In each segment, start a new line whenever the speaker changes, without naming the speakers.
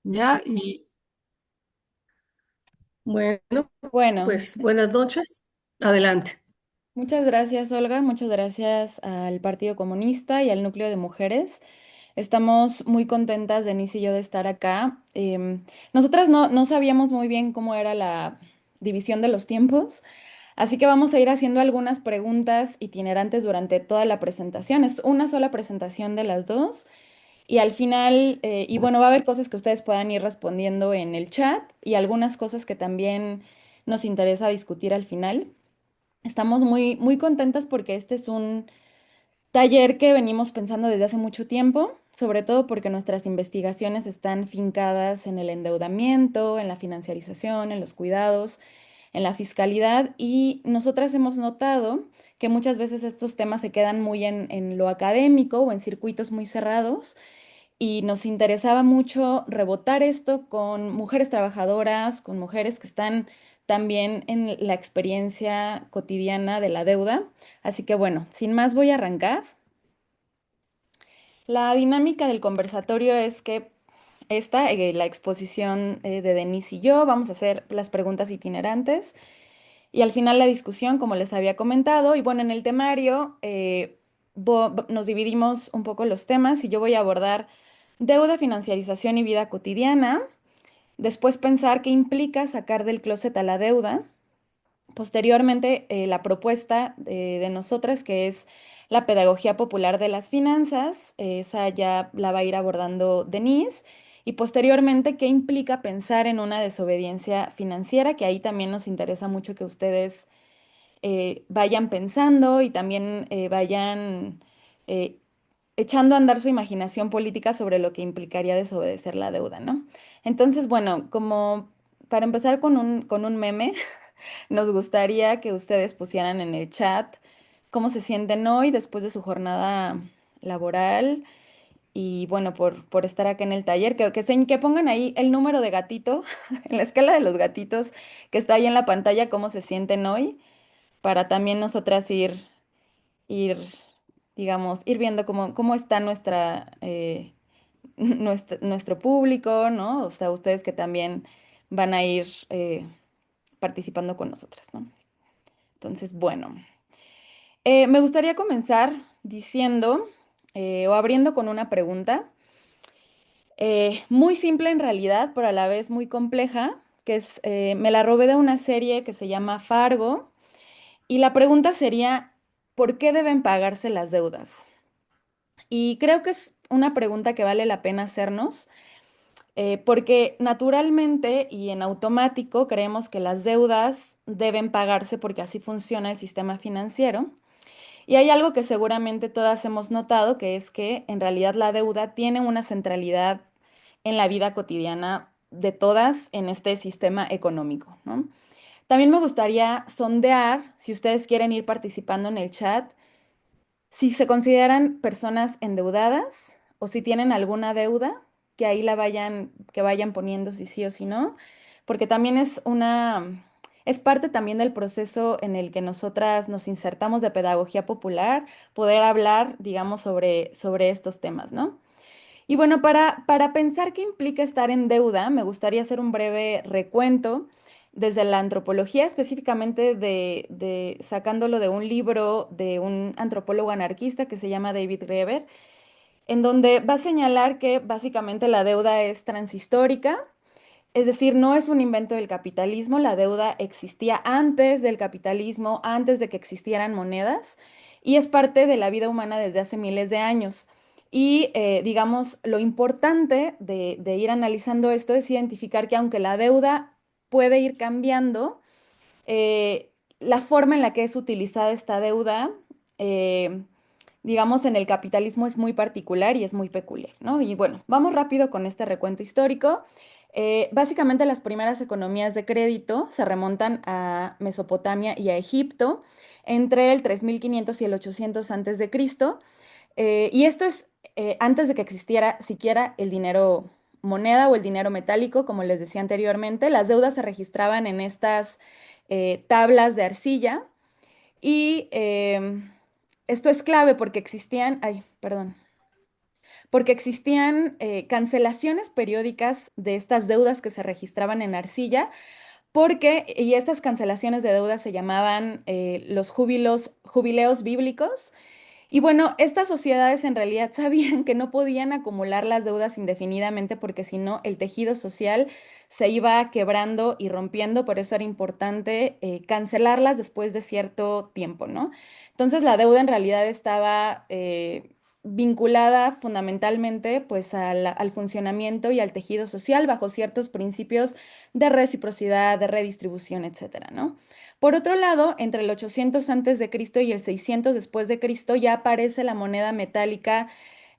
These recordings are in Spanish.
Ya, y
Bueno,
Bueno,
pues buenas noches. Adelante.
muchas gracias, Olga. Muchas gracias al Partido Comunista y al Núcleo de Mujeres. Estamos muy contentas, Denise y yo, de estar acá. Nosotras no sabíamos muy bien cómo era la división de los tiempos, así que vamos a ir haciendo algunas preguntas itinerantes durante toda la presentación. Es una sola presentación de las dos. Y al final, y bueno, va a haber cosas que ustedes puedan ir respondiendo en el chat y algunas cosas que también nos interesa discutir al final. Estamos muy contentas porque este es un taller que venimos pensando desde hace mucho tiempo, sobre todo porque nuestras investigaciones están fincadas en el endeudamiento, en la financiarización, en los cuidados, en la fiscalidad y nosotras hemos notado que muchas veces estos temas se quedan muy en lo académico o en circuitos muy cerrados y nos interesaba mucho rebotar esto con mujeres trabajadoras, con mujeres que están también en la experiencia cotidiana de la deuda. Así que bueno, sin más voy a arrancar. La dinámica del conversatorio es que la exposición de Denise y yo, vamos a hacer las preguntas itinerantes y al final la discusión, como les había comentado. Y bueno, en el temario nos dividimos un poco los temas y yo voy a abordar deuda, financiarización y vida cotidiana. Después pensar qué implica sacar del closet a la deuda. Posteriormente, la propuesta de nosotras, que es la pedagogía popular de las finanzas, esa ya la va a ir abordando Denise. Y posteriormente, ¿qué implica pensar en una desobediencia financiera? Que ahí también nos interesa mucho que ustedes vayan pensando y también vayan eh, echando a andar su imaginación política sobre lo que implicaría desobedecer la deuda, ¿no? Entonces, bueno, como para empezar con un meme, nos gustaría que ustedes pusieran en el chat cómo se sienten hoy después de su jornada laboral y bueno, por estar acá en el taller, que pongan ahí el número de gatito, en la escala de los gatitos que está ahí en la pantalla, cómo se sienten hoy para también nosotras ir, digamos, ir viendo cómo está nuestro público, ¿no? O sea, ustedes que también van a ir participando con nosotras, ¿no? Entonces, bueno, me gustaría comenzar diciendo o abriendo con una pregunta muy simple en realidad, pero a la vez muy compleja, me la robé de una serie que se llama Fargo. Y la pregunta sería, ¿por qué deben pagarse las deudas? Y creo que es una pregunta que vale la pena hacernos, porque naturalmente y en automático creemos que las deudas deben pagarse porque así funciona el sistema financiero. Y hay algo que seguramente todas hemos notado, que es que en realidad la deuda tiene una centralidad en la vida cotidiana de todas en este sistema económico, ¿no? También me gustaría sondear, si ustedes quieren ir participando en el chat, si se consideran personas endeudadas o si tienen alguna deuda, que ahí que vayan poniendo si sí o si no, porque también es parte también del proceso en el que nosotras nos insertamos de pedagogía popular, poder hablar, digamos, sobre estos temas, ¿no? Y bueno, para pensar qué implica estar en deuda, me gustaría hacer un breve recuento desde la antropología, específicamente sacándolo de un libro de un antropólogo anarquista que se llama David Graeber, en donde va a señalar que básicamente la deuda es transhistórica, es decir, no es un invento del capitalismo, la deuda existía antes del capitalismo, antes de que existieran monedas, y es parte de la vida humana desde hace miles de años. Y digamos, lo importante de ir analizando esto es identificar que aunque la deuda puede ir cambiando, la forma en la que es utilizada esta deuda, eh, digamos, en el capitalismo es muy particular y es muy peculiar, ¿no? Y bueno, vamos rápido con este recuento histórico. Básicamente las primeras economías de crédito se remontan a Mesopotamia y a Egipto entre el 3500 y el 800 antes de Cristo. Y esto es antes de que existiera siquiera el dinero moneda o el dinero metálico, como les decía anteriormente. Las deudas se registraban en estas tablas de arcilla y esto es clave porque existían, ay, perdón, porque existían cancelaciones periódicas de estas deudas que se registraban en arcilla, y estas cancelaciones de deudas se llamaban los jubileos bíblicos. Y bueno, estas sociedades en realidad sabían que no podían acumular las deudas indefinidamente porque si no, el tejido social se iba quebrando y rompiendo, por eso era importante cancelarlas después de cierto tiempo, ¿no? Entonces la deuda en realidad estaba vinculada fundamentalmente pues al funcionamiento y al tejido social bajo ciertos principios de reciprocidad, de redistribución, etcétera, ¿no? Por otro lado, entre el 800 antes de Cristo y el 600 después de Cristo ya aparece la moneda metálica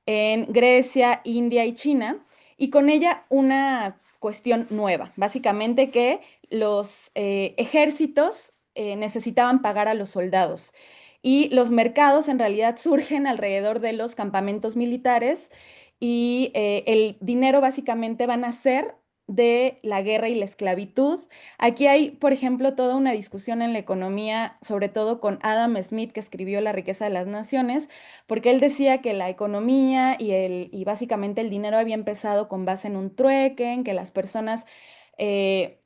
en Grecia, India y China, y con ella una cuestión nueva, básicamente que los ejércitos necesitaban pagar a los soldados. Y los mercados en realidad surgen alrededor de los campamentos militares y el dinero básicamente van a ser de la guerra y la esclavitud. Aquí hay, por ejemplo, toda una discusión en la economía, sobre todo con Adam Smith, que escribió La riqueza de las naciones, porque él decía que la economía y básicamente el dinero había empezado con base en un trueque, en que las personas,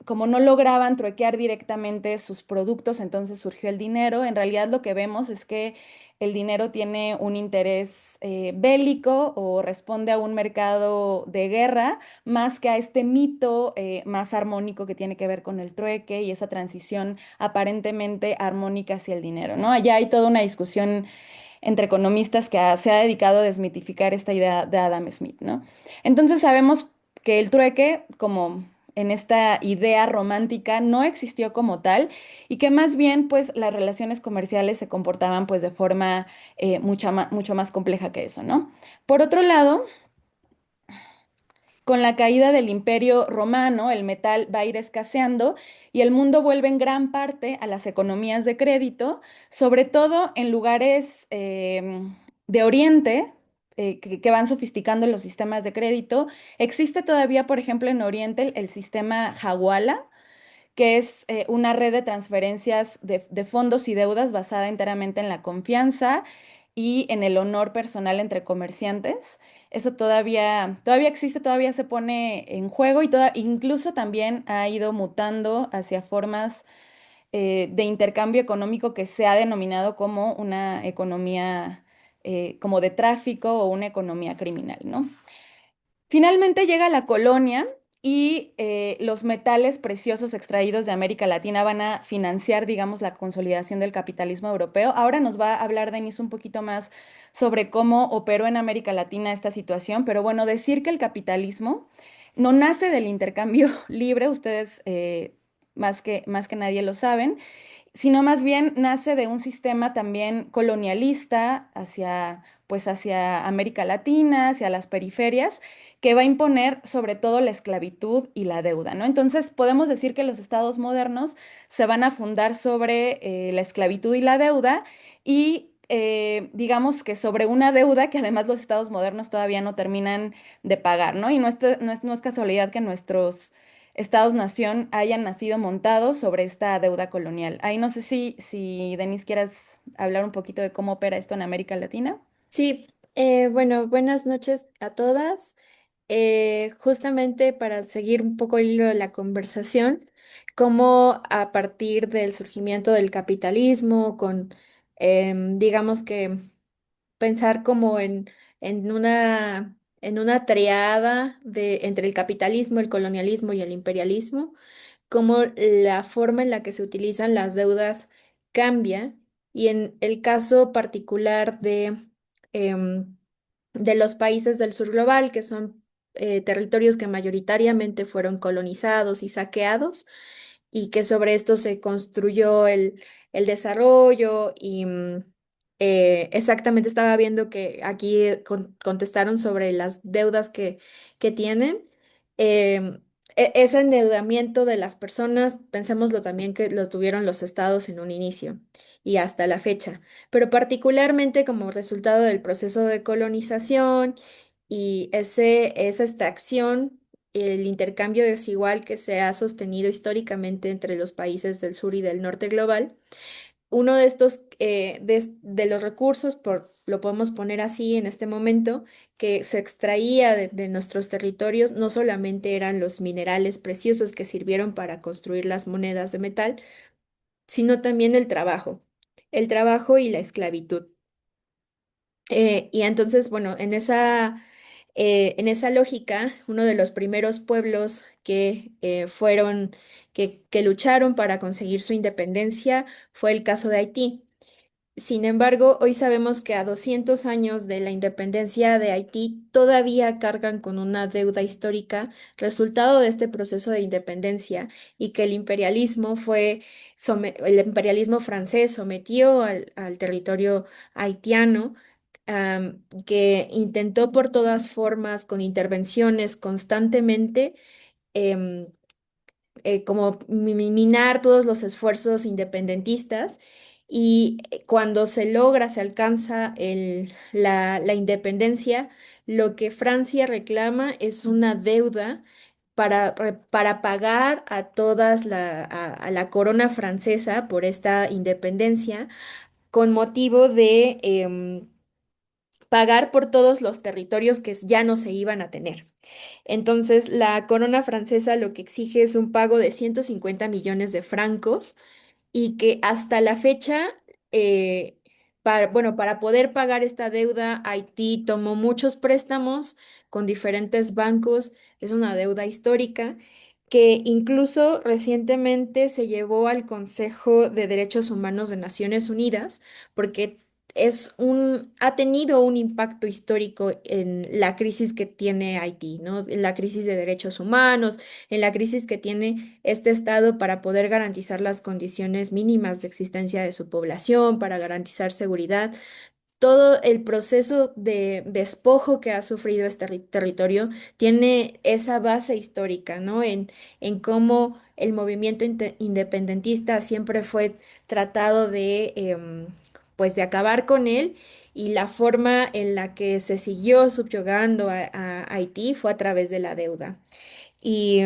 como no lograban truequear directamente sus productos, entonces surgió el dinero. En realidad lo que vemos es que el dinero tiene un interés bélico o responde a un mercado de guerra más que a este mito más armónico que tiene que ver con el trueque y esa transición aparentemente armónica hacia el dinero, ¿no? Allá hay toda una discusión entre economistas que se ha dedicado a desmitificar esta idea de Adam Smith, ¿no? Entonces sabemos que el trueque, como en esta idea romántica, no existió como tal y que más bien pues las relaciones comerciales se comportaban pues de forma mucho más compleja que eso, ¿no? Por otro lado, con la caída del Imperio Romano, el metal va a ir escaseando y el mundo vuelve en gran parte a las economías de crédito, sobre todo en lugares de Oriente, que van sofisticando los sistemas de crédito. Existe todavía, por ejemplo, en Oriente el sistema Hawala, que es una red de transferencias de fondos y deudas basada enteramente en la confianza y en el honor personal entre comerciantes. Eso todavía existe, todavía se pone en juego y incluso también ha ido mutando hacia formas de intercambio económico que se ha denominado como una economía como de tráfico o una economía criminal, ¿no? Finalmente llega la colonia y los metales preciosos extraídos de América Latina van a financiar, digamos, la consolidación del capitalismo europeo. Ahora nos va a hablar Denis un poquito más sobre cómo operó en América Latina esta situación, pero bueno, decir que el capitalismo no nace del intercambio libre, ustedes más que nadie lo saben, sino más bien nace de un sistema también colonialista pues hacia América Latina, hacia las periferias, que va a imponer sobre todo la esclavitud y la deuda, ¿no? Entonces, podemos decir que los estados modernos se van a fundar sobre la esclavitud y la deuda y digamos que sobre una deuda que además los estados modernos todavía no terminan de pagar, ¿no? Y no es casualidad que nuestros estados-nación hayan nacido montados sobre esta deuda colonial. Ahí no sé si Denis quieras hablar un poquito de cómo opera esto en América Latina.
Sí, bueno, buenas noches a todas. Justamente para seguir un poco el hilo de la conversación, cómo a partir del surgimiento del capitalismo, digamos que pensar como en una triada entre el capitalismo, el colonialismo y el imperialismo, cómo la forma en la que se utilizan las deudas cambia y en el caso particular em, de los países del sur global, que son territorios que mayoritariamente fueron colonizados y saqueados, y que sobre esto se construyó el desarrollo exactamente estaba viendo que aquí contestaron sobre las deudas que tienen. Em, Ese endeudamiento de las personas, pensémoslo también que lo tuvieron los estados en un inicio y hasta la fecha, pero particularmente como resultado del proceso de colonización y esa extracción, el intercambio desigual que se ha sostenido históricamente entre los países del sur y del norte global, uno de estos, de los recursos, lo podemos poner así en este momento, que se extraía de nuestros territorios, no solamente eran los minerales preciosos que sirvieron para construir las monedas de metal, sino también el trabajo y la esclavitud. Y entonces, bueno, en esa lógica, uno de los primeros pueblos que lucharon para conseguir su independencia fue el caso de Haití. Sin embargo, hoy sabemos que a 200 años de la independencia de Haití todavía cargan con una deuda histórica resultado de este proceso de independencia y que el imperialismo francés sometió al territorio haitiano, que intentó por todas formas, con intervenciones constantemente, em, como minar todos los esfuerzos independentistas. Y cuando se alcanza la independencia, lo que Francia reclama es una deuda para pagar a la corona francesa por esta independencia, con motivo de pagar por todos los territorios que ya no se iban a tener. Entonces, la corona francesa lo que exige es un pago de 150 millones de francos y que hasta la fecha, bueno, para poder pagar esta deuda, Haití tomó muchos préstamos con diferentes bancos. Es una deuda histórica que incluso recientemente se llevó al Consejo de Derechos Humanos de Naciones Unidas, porque ha tenido un impacto histórico en la crisis que tiene Haití, ¿no? En la crisis de derechos humanos, en la crisis que tiene este estado para poder garantizar las condiciones mínimas de existencia de su población, para garantizar seguridad. Todo el proceso de despojo que ha sufrido este territorio tiene esa base histórica, ¿no? En cómo el movimiento independentista siempre fue tratado pues de acabar con él, y la forma en la que se siguió subyugando a Haití fue a través de la deuda. Y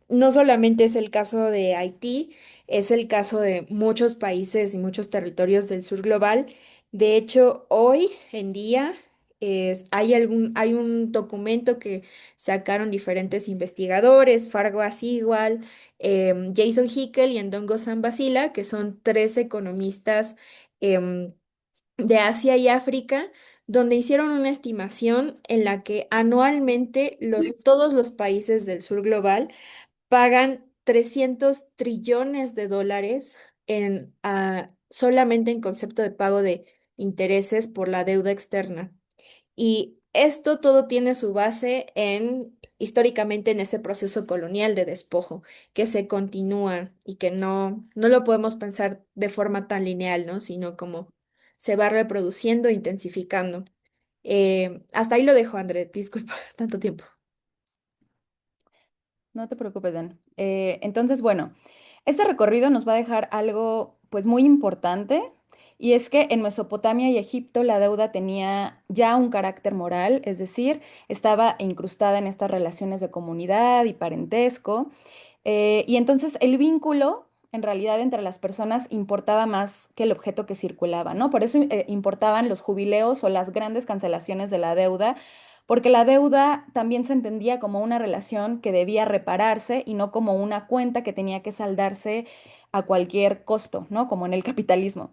no solamente es el caso de Haití, es el caso de muchos países y muchos territorios del sur global. De hecho, hoy en día hay un documento que sacaron diferentes investigadores, Fargo Asigual, Jason Hickel y Ndongo Sambasila, que son tres economistas em, de Asia y África, donde hicieron una estimación en la que anualmente todos los países del sur global pagan 300 trillones de dólares solamente en concepto de pago de intereses por la deuda externa. Y esto todo tiene su base históricamente en ese proceso colonial de despojo que se continúa y que no lo podemos pensar de forma tan lineal, ¿no? Sino como se va reproduciendo, intensificando. Hasta ahí lo dejo, André. Disculpa tanto tiempo.
No te preocupes, Dan. Entonces, bueno, este recorrido nos va a dejar algo pues muy importante, y es que en Mesopotamia y Egipto la deuda tenía ya un carácter moral, es decir, estaba incrustada en estas relaciones de comunidad y parentesco, y entonces el vínculo en realidad entre las personas importaba más que el objeto que circulaba, ¿no? Por eso importaban los jubileos o las grandes cancelaciones de la deuda, porque la deuda también se entendía como una relación que debía repararse y no como una cuenta que tenía que saldarse a cualquier costo, ¿no? Como en el capitalismo.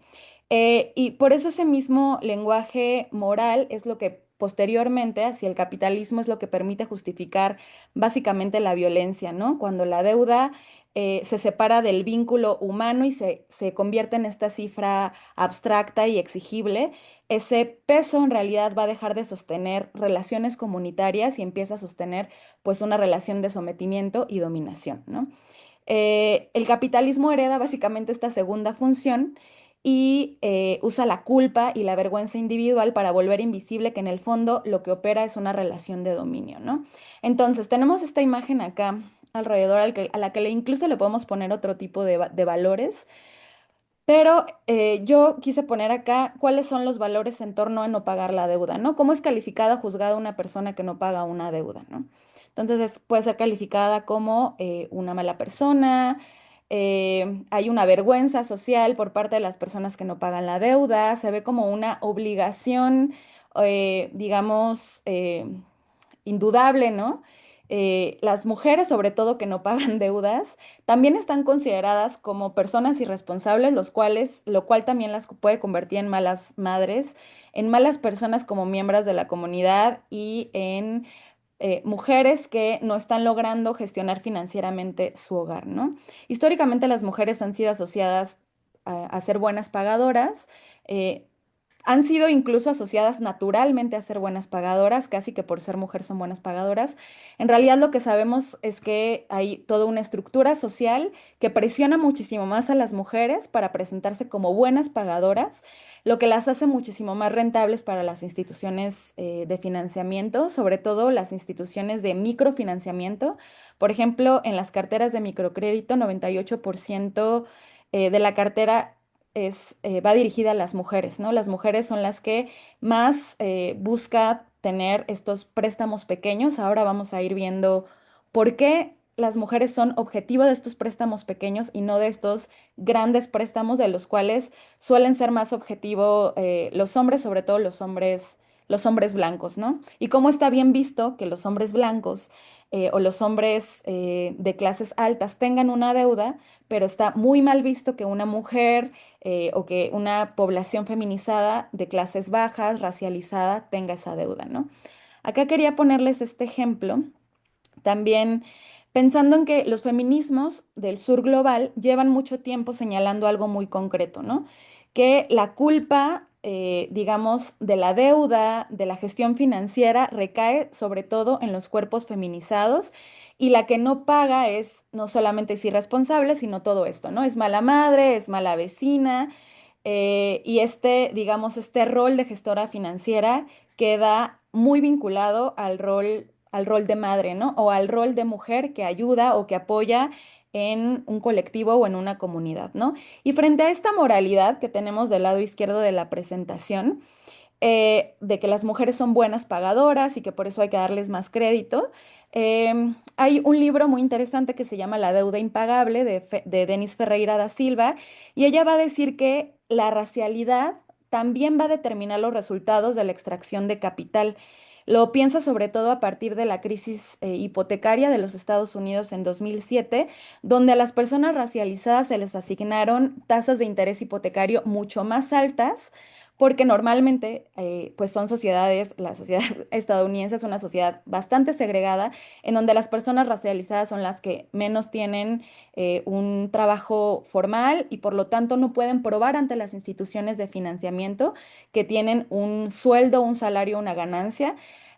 Y por eso ese mismo lenguaje moral es lo que posteriormente, hacia el capitalismo, es lo que permite justificar básicamente la violencia, ¿no? Cuando la deuda se separa del vínculo humano y se convierte en esta cifra abstracta y exigible, ese peso en realidad va a dejar de sostener relaciones comunitarias y empieza a sostener pues una relación de sometimiento y dominación, ¿no? El capitalismo hereda básicamente esta segunda función y usa la culpa y la vergüenza individual para volver invisible que en el fondo lo que opera es una relación de dominio, ¿no? Entonces, tenemos esta imagen acá alrededor a la que incluso le podemos poner otro tipo de valores, pero yo quise poner acá cuáles son los valores en torno a no pagar la deuda, ¿no? ¿Cómo es calificada, juzgada una persona que no paga una deuda, ¿no? Entonces puede ser calificada como una mala persona, hay una vergüenza social por parte de las personas que no pagan la deuda, se ve como una obligación, digamos, indudable, ¿no? Las mujeres, sobre todo que no pagan deudas, también están consideradas como personas irresponsables, lo cual también las puede convertir en malas madres, en malas personas como miembros de la comunidad y en mujeres que no están logrando gestionar financieramente su hogar, ¿no? Históricamente las mujeres han sido asociadas a ser buenas pagadoras. eh, Han sido incluso asociadas naturalmente a ser buenas pagadoras, casi que por ser mujer son buenas pagadoras. En realidad lo que sabemos es que hay toda una estructura social que presiona muchísimo más a las mujeres para presentarse como buenas pagadoras, lo que las hace muchísimo más rentables para las instituciones de financiamiento, sobre todo las instituciones de microfinanciamiento. Por ejemplo, en las carteras de microcrédito, 98% de la cartera va dirigida a las mujeres, ¿no? Las mujeres son las que más busca tener estos préstamos pequeños. Ahora vamos a ir viendo por qué las mujeres son objetivo de estos préstamos pequeños y no de estos grandes préstamos de los cuales suelen ser más objetivo los hombres, sobre todo los hombres blancos, ¿no? Y cómo está bien visto que los hombres blancos o los hombres de clases altas tengan una deuda, pero está muy mal visto que una mujer o que una población feminizada de clases bajas, racializada, tenga esa deuda, ¿no? Acá quería ponerles este ejemplo, también pensando en que los feminismos del sur global llevan mucho tiempo señalando algo muy concreto, ¿no? Que la culpa, digamos, de la deuda, de la gestión financiera, recae sobre todo en los cuerpos feminizados y la que no paga es no solamente es irresponsable, sino todo esto, ¿no? Es mala madre, es mala vecina, y este, digamos, este rol de gestora financiera queda muy vinculado al rol de madre, ¿no? O al rol de mujer que ayuda o que apoya en un colectivo o en una comunidad, ¿no? Y frente a esta moralidad que tenemos del lado izquierdo de la presentación, de que las mujeres son buenas pagadoras y que por eso hay que darles más crédito. Hay un libro muy interesante que se llama La deuda impagable de Denis Ferreira da Silva y ella va a decir que la racialidad también va a determinar los resultados de la extracción de capital. Lo piensa sobre todo a partir de la crisis hipotecaria de los Estados Unidos en 2007, donde a las personas racializadas se les asignaron tasas de interés hipotecario mucho más altas porque normalmente pues son sociedades, la sociedad estadounidense es una sociedad bastante segregada, en donde las personas racializadas son las que menos tienen un trabajo formal y por lo tanto no pueden probar ante las instituciones de financiamiento que tienen un sueldo, un salario, una ganancia.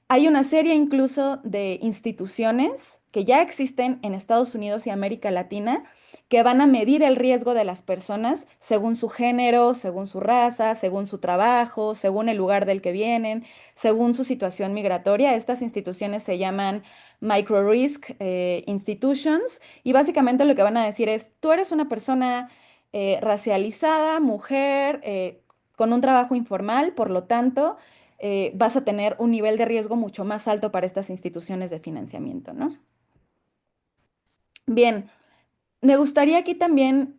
Hay una serie incluso de instituciones que ya existen en Estados Unidos y América Latina que van a medir el riesgo de las personas según su género, según su raza, según su trabajo, según el lugar del que vienen, según su situación migratoria. Estas instituciones se llaman Micro Risk Institutions y básicamente lo que van a decir es, tú eres una persona racializada, mujer, con un trabajo informal, por lo tanto, vas a tener un nivel de riesgo mucho más alto para estas instituciones de financiamiento, ¿no? Bien. Me gustaría aquí también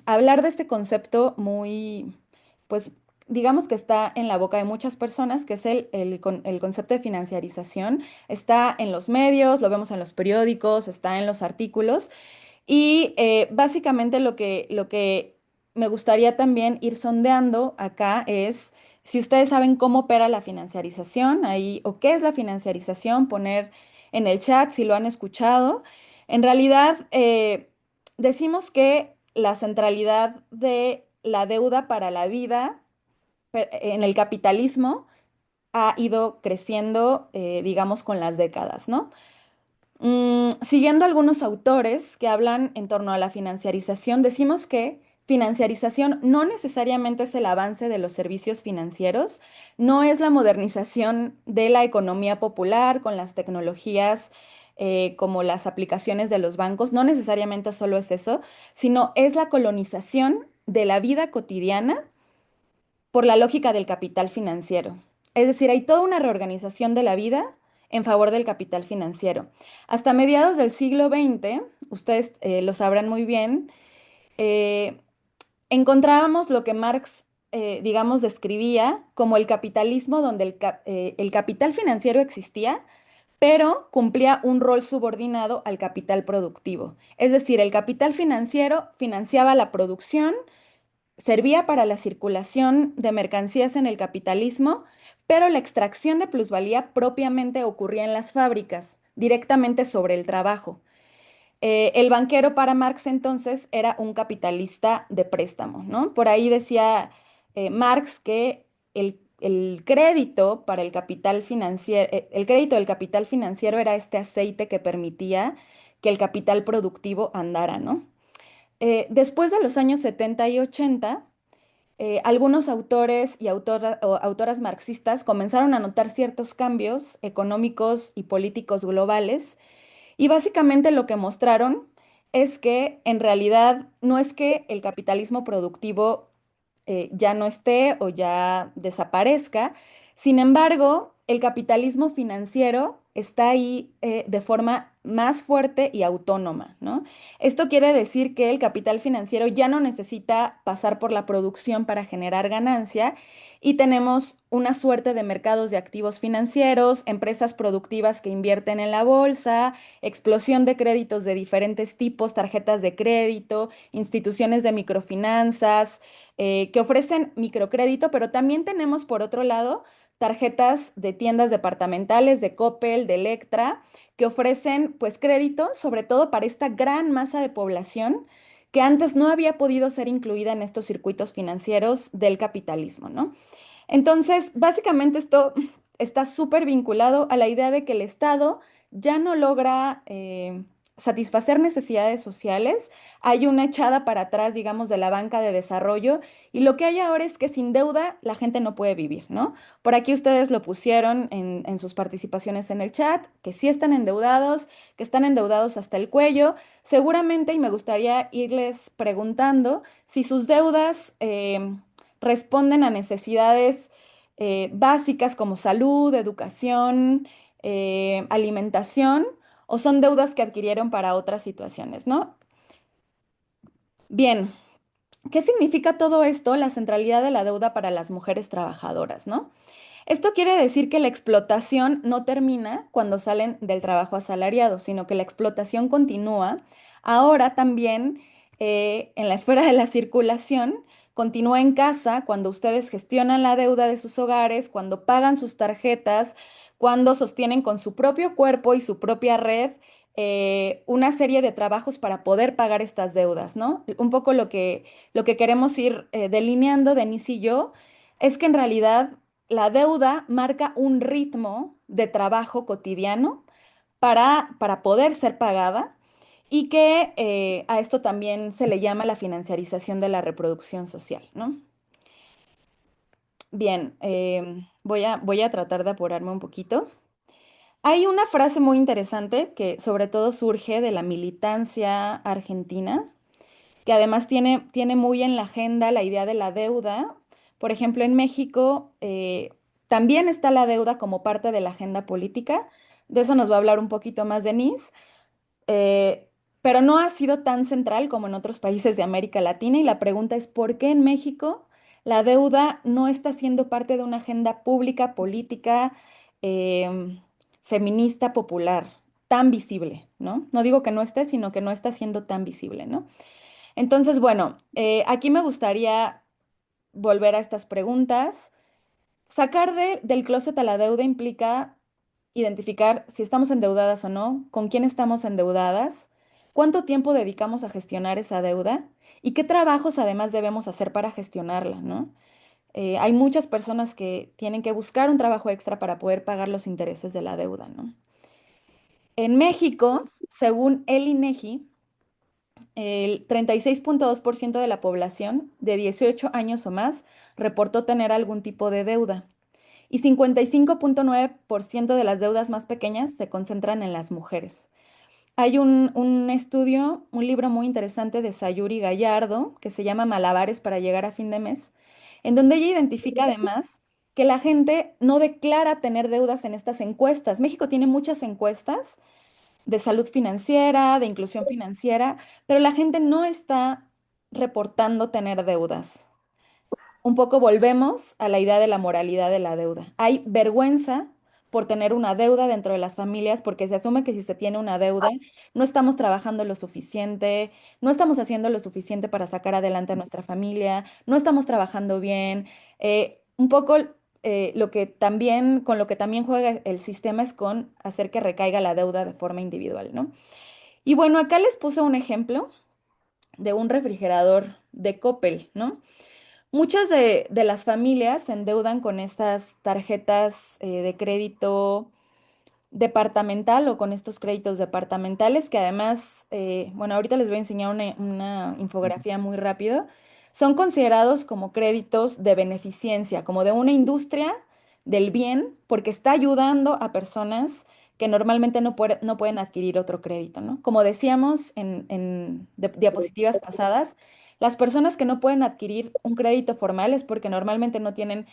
hablar de este concepto muy, pues digamos que está en la boca de muchas personas, que es el concepto de financiarización. Está en los medios, lo vemos en los periódicos, está en los artículos y básicamente lo que me gustaría también ir sondeando acá es si ustedes saben cómo opera la financiarización ahí o qué es la financiarización, poner en el chat si lo han escuchado. En realidad, decimos que la centralidad de la deuda para la vida en el capitalismo ha ido creciendo, digamos, con las décadas, ¿no? Siguiendo algunos autores que hablan en torno a la financiarización, decimos que financiarización no necesariamente es el avance de los servicios financieros, no es la modernización de la economía popular con las tecnologías como las aplicaciones de los bancos, no necesariamente solo es eso, sino es la colonización de la vida cotidiana por la lógica del capital financiero. Es decir, hay toda una reorganización de la vida en favor del capital financiero. Hasta mediados del siglo XX, ustedes lo sabrán muy bien, eh, encontrábamos lo que Marx, digamos, describía como el capitalismo donde el capital financiero existía, pero cumplía un rol subordinado al capital productivo. Es decir, el capital financiero financiaba la producción, servía para la circulación de mercancías en el capitalismo, pero la extracción de plusvalía propiamente ocurría en las fábricas, directamente sobre el trabajo. El banquero para Marx entonces era un capitalista de préstamo, ¿no? Por ahí decía Marx que el crédito para el capital financiero, el crédito del capital financiero era este aceite que permitía que el capital productivo andara, ¿no? Después de los años 70 y 80, algunos autores y autoras marxistas comenzaron a notar ciertos cambios económicos y políticos globales y básicamente lo que mostraron es que en realidad no es que el capitalismo productivo ya no esté o ya desaparezca. Sin embargo, el capitalismo financiero está ahí de forma más fuerte y autónoma, ¿no? Esto quiere decir que el capital financiero ya no necesita pasar por la producción para generar ganancia y tenemos una suerte de mercados de activos financieros, empresas productivas que invierten en la bolsa, explosión de créditos de diferentes tipos, tarjetas de crédito, instituciones de microfinanzas que ofrecen microcrédito, pero también tenemos por otro lado tarjetas de tiendas departamentales, de Coppel, de Electra, que ofrecen pues crédito, sobre todo para esta gran masa de población que antes no había podido ser incluida en estos circuitos financieros del capitalismo, ¿no? Entonces, básicamente esto está súper vinculado a la idea de que el Estado ya no logra satisfacer necesidades sociales. Hay una echada para atrás, digamos, de la banca de desarrollo y lo que hay ahora es que sin deuda la gente no puede vivir, ¿no? Por aquí ustedes lo pusieron en sus participaciones en el chat, que sí están endeudados, que están endeudados hasta el cuello. Seguramente, y me gustaría irles preguntando si sus deudas responden a necesidades básicas como salud, educación, alimentación, o son deudas que adquirieron para otras situaciones, ¿no? Bien, ¿qué significa todo esto? La centralidad de la deuda para las mujeres trabajadoras, ¿no? Esto quiere decir que la explotación no termina cuando salen del trabajo asalariado, sino que la explotación continúa. Ahora también en la esfera de la circulación, continúa en casa cuando ustedes gestionan la deuda de sus hogares, cuando pagan sus tarjetas, cuando sostienen con su propio cuerpo y su propia red una serie de trabajos para poder pagar estas deudas, ¿no? Un poco lo que queremos ir delineando, Denise y yo, es que en realidad la deuda marca un ritmo de trabajo cotidiano para poder ser pagada y que a esto también se le llama la financiarización de la reproducción social, ¿no? Bien, voy a tratar de apurarme un poquito. Hay una frase muy interesante que sobre todo surge de la militancia argentina, que además tiene muy en la agenda la idea de la deuda. Por ejemplo, en México también está la deuda como parte de la agenda política. De eso nos va a hablar un poquito más Denise, eh, pero no ha sido tan central como en otros países de América Latina. Y la pregunta es, ¿por qué en México la deuda no está siendo parte de una agenda pública, política, feminista, popular, tan visible, ¿no? No digo que no esté, sino que no está siendo tan visible, ¿no? Entonces, bueno, aquí me gustaría volver a estas preguntas. Sacar del closet a la deuda implica identificar si estamos endeudadas o no, con quién estamos endeudadas, cuánto tiempo dedicamos a gestionar esa deuda y qué trabajos además debemos hacer para gestionarla, ¿no? Hay muchas personas que tienen que buscar un trabajo extra para poder pagar los intereses de la deuda, ¿no? En México, según el INEGI, el 36,2% de la población de 18 años o más reportó tener algún tipo de deuda y 55,9% de las deudas más pequeñas se concentran en las mujeres. Hay un estudio, un libro muy interesante de Sayuri Gallardo que se llama Malabares para llegar a fin de mes, en donde ella identifica además que la gente no declara tener deudas en estas encuestas. México tiene muchas encuestas de salud financiera, de inclusión financiera, pero la gente no está reportando tener deudas. Un poco volvemos a la idea de la moralidad de la deuda. Hay vergüenza por tener una deuda dentro de las familias porque se asume que si se tiene una deuda, no estamos trabajando lo suficiente, no estamos haciendo lo suficiente para sacar adelante a nuestra familia, no estamos trabajando bien. Un poco lo que también, con lo que también juega el sistema es con hacer que recaiga la deuda de forma individual, ¿no? Y bueno, acá les puse un ejemplo de un refrigerador de Coppel, ¿no? Muchas de las familias se endeudan con estas tarjetas de crédito departamental o con estos créditos departamentales que además, bueno, ahorita les voy a enseñar una infografía muy rápido. Son considerados como créditos de beneficencia, como de una industria del bien, porque está ayudando a personas que normalmente no pueden adquirir otro crédito, ¿no? Como decíamos en diapositivas pasadas, las personas que no pueden adquirir un crédito formal es porque normalmente no tienen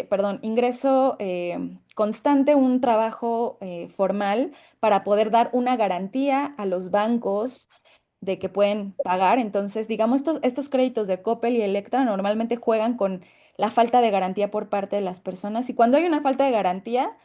perdón, ingreso constante, un trabajo formal para poder dar una garantía a los bancos de que pueden pagar. Entonces, digamos, estos créditos de Coppel y Electra normalmente juegan con la falta de garantía por parte de las personas. Y cuando hay una falta de garantía,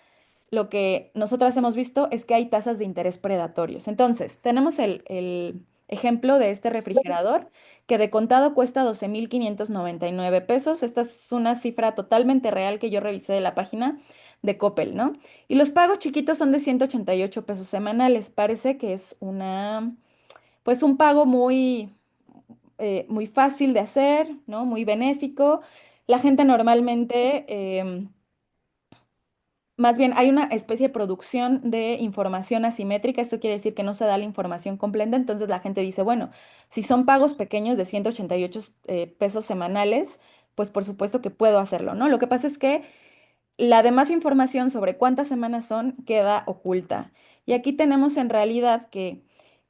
lo que nosotras hemos visto es que hay tasas de interés predatorios. Entonces, tenemos el ejemplo de este refrigerador que de contado cuesta 12,599 pesos. Esta es una cifra totalmente real que yo revisé de la página de Coppel, ¿no? Y los pagos chiquitos son de 188 pesos semanales. Parece que es pues un pago muy fácil de hacer, ¿no? Muy benéfico. La gente normalmente... más bien, hay una especie de producción de información asimétrica. Esto quiere decir que no se da la información completa. Entonces la gente dice, bueno, si son pagos pequeños de 188 pesos semanales, pues por supuesto que puedo hacerlo, ¿no? Lo que pasa es que la demás información sobre cuántas semanas son queda oculta. Y aquí tenemos en realidad que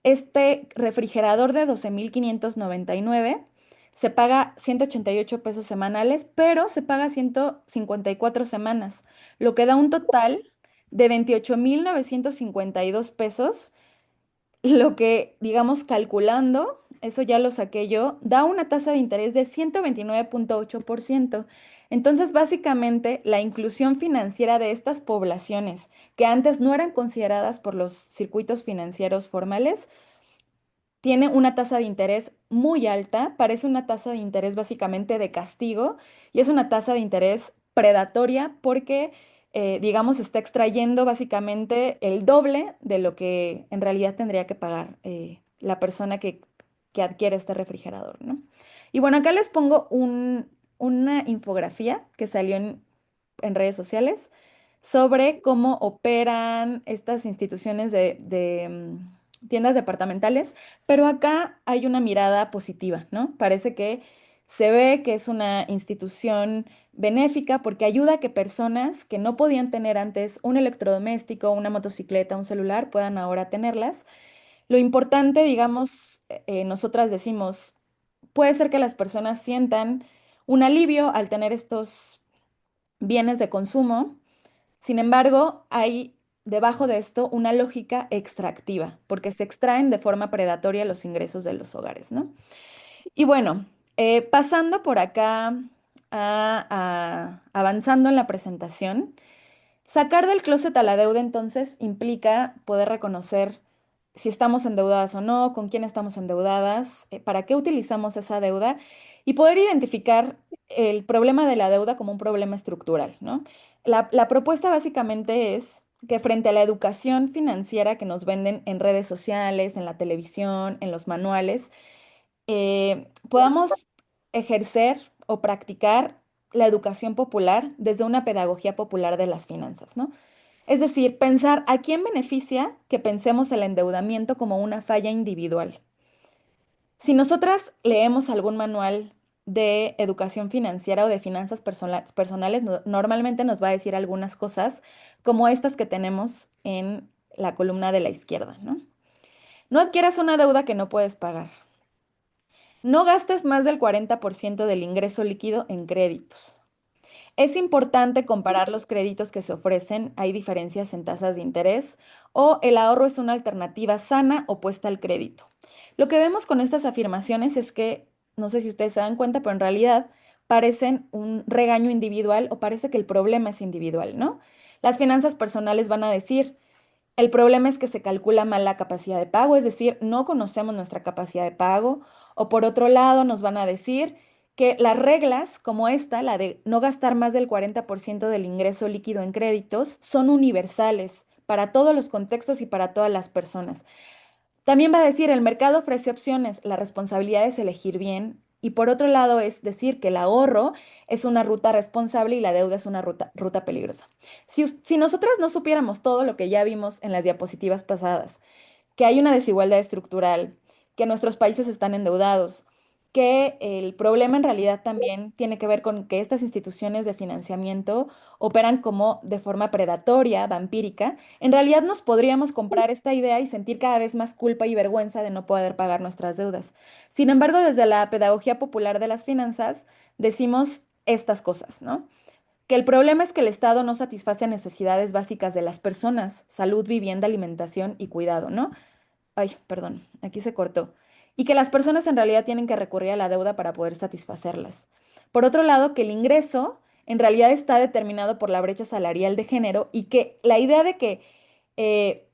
este refrigerador de 12,599 se paga 188 pesos semanales, pero se paga 154 semanas, lo que da un total de 28,952 pesos, lo que, digamos, calculando, eso ya lo saqué yo, da una tasa de interés de 129,8%. Entonces, básicamente, la inclusión financiera de estas poblaciones que antes no eran consideradas por los circuitos financieros formales, tiene una tasa de interés muy alta, parece una tasa de interés básicamente de castigo y es una tasa de interés predatoria porque, digamos, está extrayendo básicamente el doble de lo que en realidad tendría que pagar la persona que adquiere este refrigerador, ¿no? Y bueno, acá les pongo una infografía que salió en redes sociales sobre cómo operan estas instituciones de tiendas departamentales, pero acá hay una mirada positiva, ¿no? Parece que se ve que es una institución benéfica porque ayuda a que personas que no podían tener antes un electrodoméstico, una motocicleta, un celular, puedan ahora tenerlas. Lo importante, digamos, nosotras decimos, puede ser que las personas sientan un alivio al tener estos bienes de consumo. Sin embargo, hay debajo de esto una lógica extractiva, porque se extraen de forma predatoria los ingresos de los hogares, ¿no? Y bueno, pasando por acá, avanzando en la presentación, sacar del closet a la deuda entonces implica poder reconocer si estamos endeudadas o no, con quién estamos endeudadas, para qué utilizamos esa deuda y poder identificar el problema de la deuda como un problema estructural, ¿no? La propuesta básicamente es que frente a la educación financiera que nos venden en redes sociales, en la televisión, en los manuales, podamos ejercer o practicar la educación popular desde una pedagogía popular de las finanzas, ¿no? Es decir, pensar a quién beneficia que pensemos el endeudamiento como una falla individual. Si nosotras leemos algún manual de educación financiera o de finanzas personales, normalmente nos va a decir algunas cosas como estas que tenemos en la columna de la izquierda, ¿no? No adquieras una deuda que no puedes pagar. No gastes más del 40% del ingreso líquido en créditos. Es importante comparar los créditos que se ofrecen, hay diferencias en tasas de interés o el ahorro es una alternativa sana opuesta al crédito. Lo que vemos con estas afirmaciones es que, no sé si ustedes se dan cuenta, pero en realidad parecen un regaño individual o parece que el problema es individual, ¿no? Las finanzas personales van a decir, el problema es que se calcula mal la capacidad de pago, es decir, no conocemos nuestra capacidad de pago. O por otro lado, nos van a decir que las reglas como esta, la de no gastar más del 40% del ingreso líquido en créditos, son universales para todos los contextos y para todas las personas. También va a decir, el mercado ofrece opciones, la responsabilidad es elegir bien. Y por otro lado es decir que el ahorro es una ruta responsable y la deuda es una ruta peligrosa. Si nosotras no supiéramos todo lo que ya vimos en las diapositivas pasadas, que hay una desigualdad estructural, que nuestros países están endeudados, que el problema en realidad también tiene que ver con que estas instituciones de financiamiento operan como de forma predatoria, vampírica. En realidad nos podríamos comprar esta idea y sentir cada vez más culpa y vergüenza de no poder pagar nuestras deudas. Sin embargo, desde la pedagogía popular de las finanzas, decimos estas cosas, ¿no? Que el problema es que el Estado no satisface necesidades básicas de las personas, salud, vivienda, alimentación y cuidado, ¿no? Ay, perdón, aquí se cortó. Y que las personas en realidad tienen que recurrir a la deuda para poder satisfacerlas. Por otro lado, que el ingreso en realidad está determinado por la brecha salarial de género y que la idea de que eh,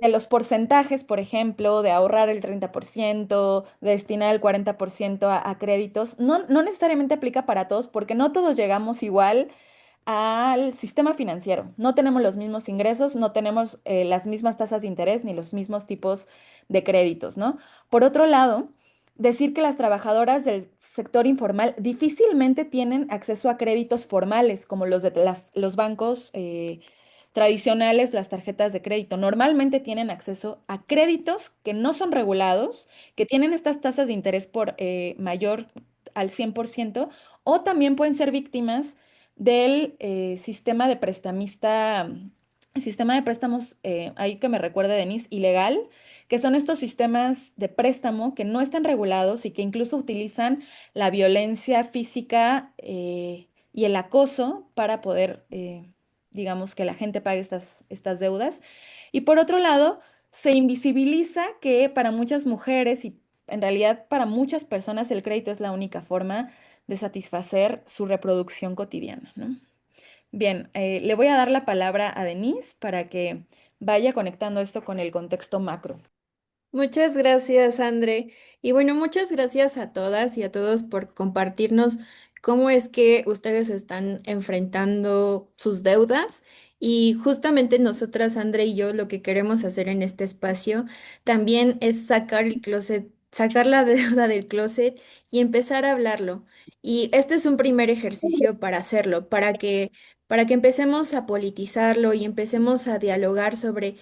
de los porcentajes, por ejemplo, de ahorrar el 30%, de destinar el 40% a créditos, no necesariamente aplica para todos porque no todos llegamos igual al sistema financiero. No tenemos los mismos ingresos, no tenemos las mismas tasas de interés ni los mismos tipos de créditos, ¿no? Por otro lado, decir que las trabajadoras del sector informal difícilmente tienen acceso a créditos formales, como los de los bancos tradicionales, las tarjetas de crédito. Normalmente tienen acceso a créditos que no son regulados, que tienen estas tasas de interés por mayor al 100%, o también pueden ser víctimas del sistema de prestamista, sistema de préstamos, ahí que me recuerde Denise, ilegal, que son estos sistemas de préstamo que no están regulados y que incluso utilizan la violencia física y el acoso para poder, digamos, que la gente pague estas deudas. Y por otro lado, se invisibiliza que para muchas mujeres y en realidad para muchas personas el crédito es la única forma de satisfacer su reproducción cotidiana, ¿no? Bien, le voy a dar la palabra a Denise para que vaya conectando esto con el contexto macro.
Muchas gracias, André. Y bueno, muchas gracias a todas y a todos por compartirnos cómo es que ustedes están enfrentando sus deudas. Y justamente nosotras, André y yo, lo que queremos hacer en este espacio también es sacar el closet, sacar la deuda del closet y empezar a hablarlo. Y este es un primer ejercicio para hacerlo, para que empecemos a politizarlo y empecemos a dialogar sobre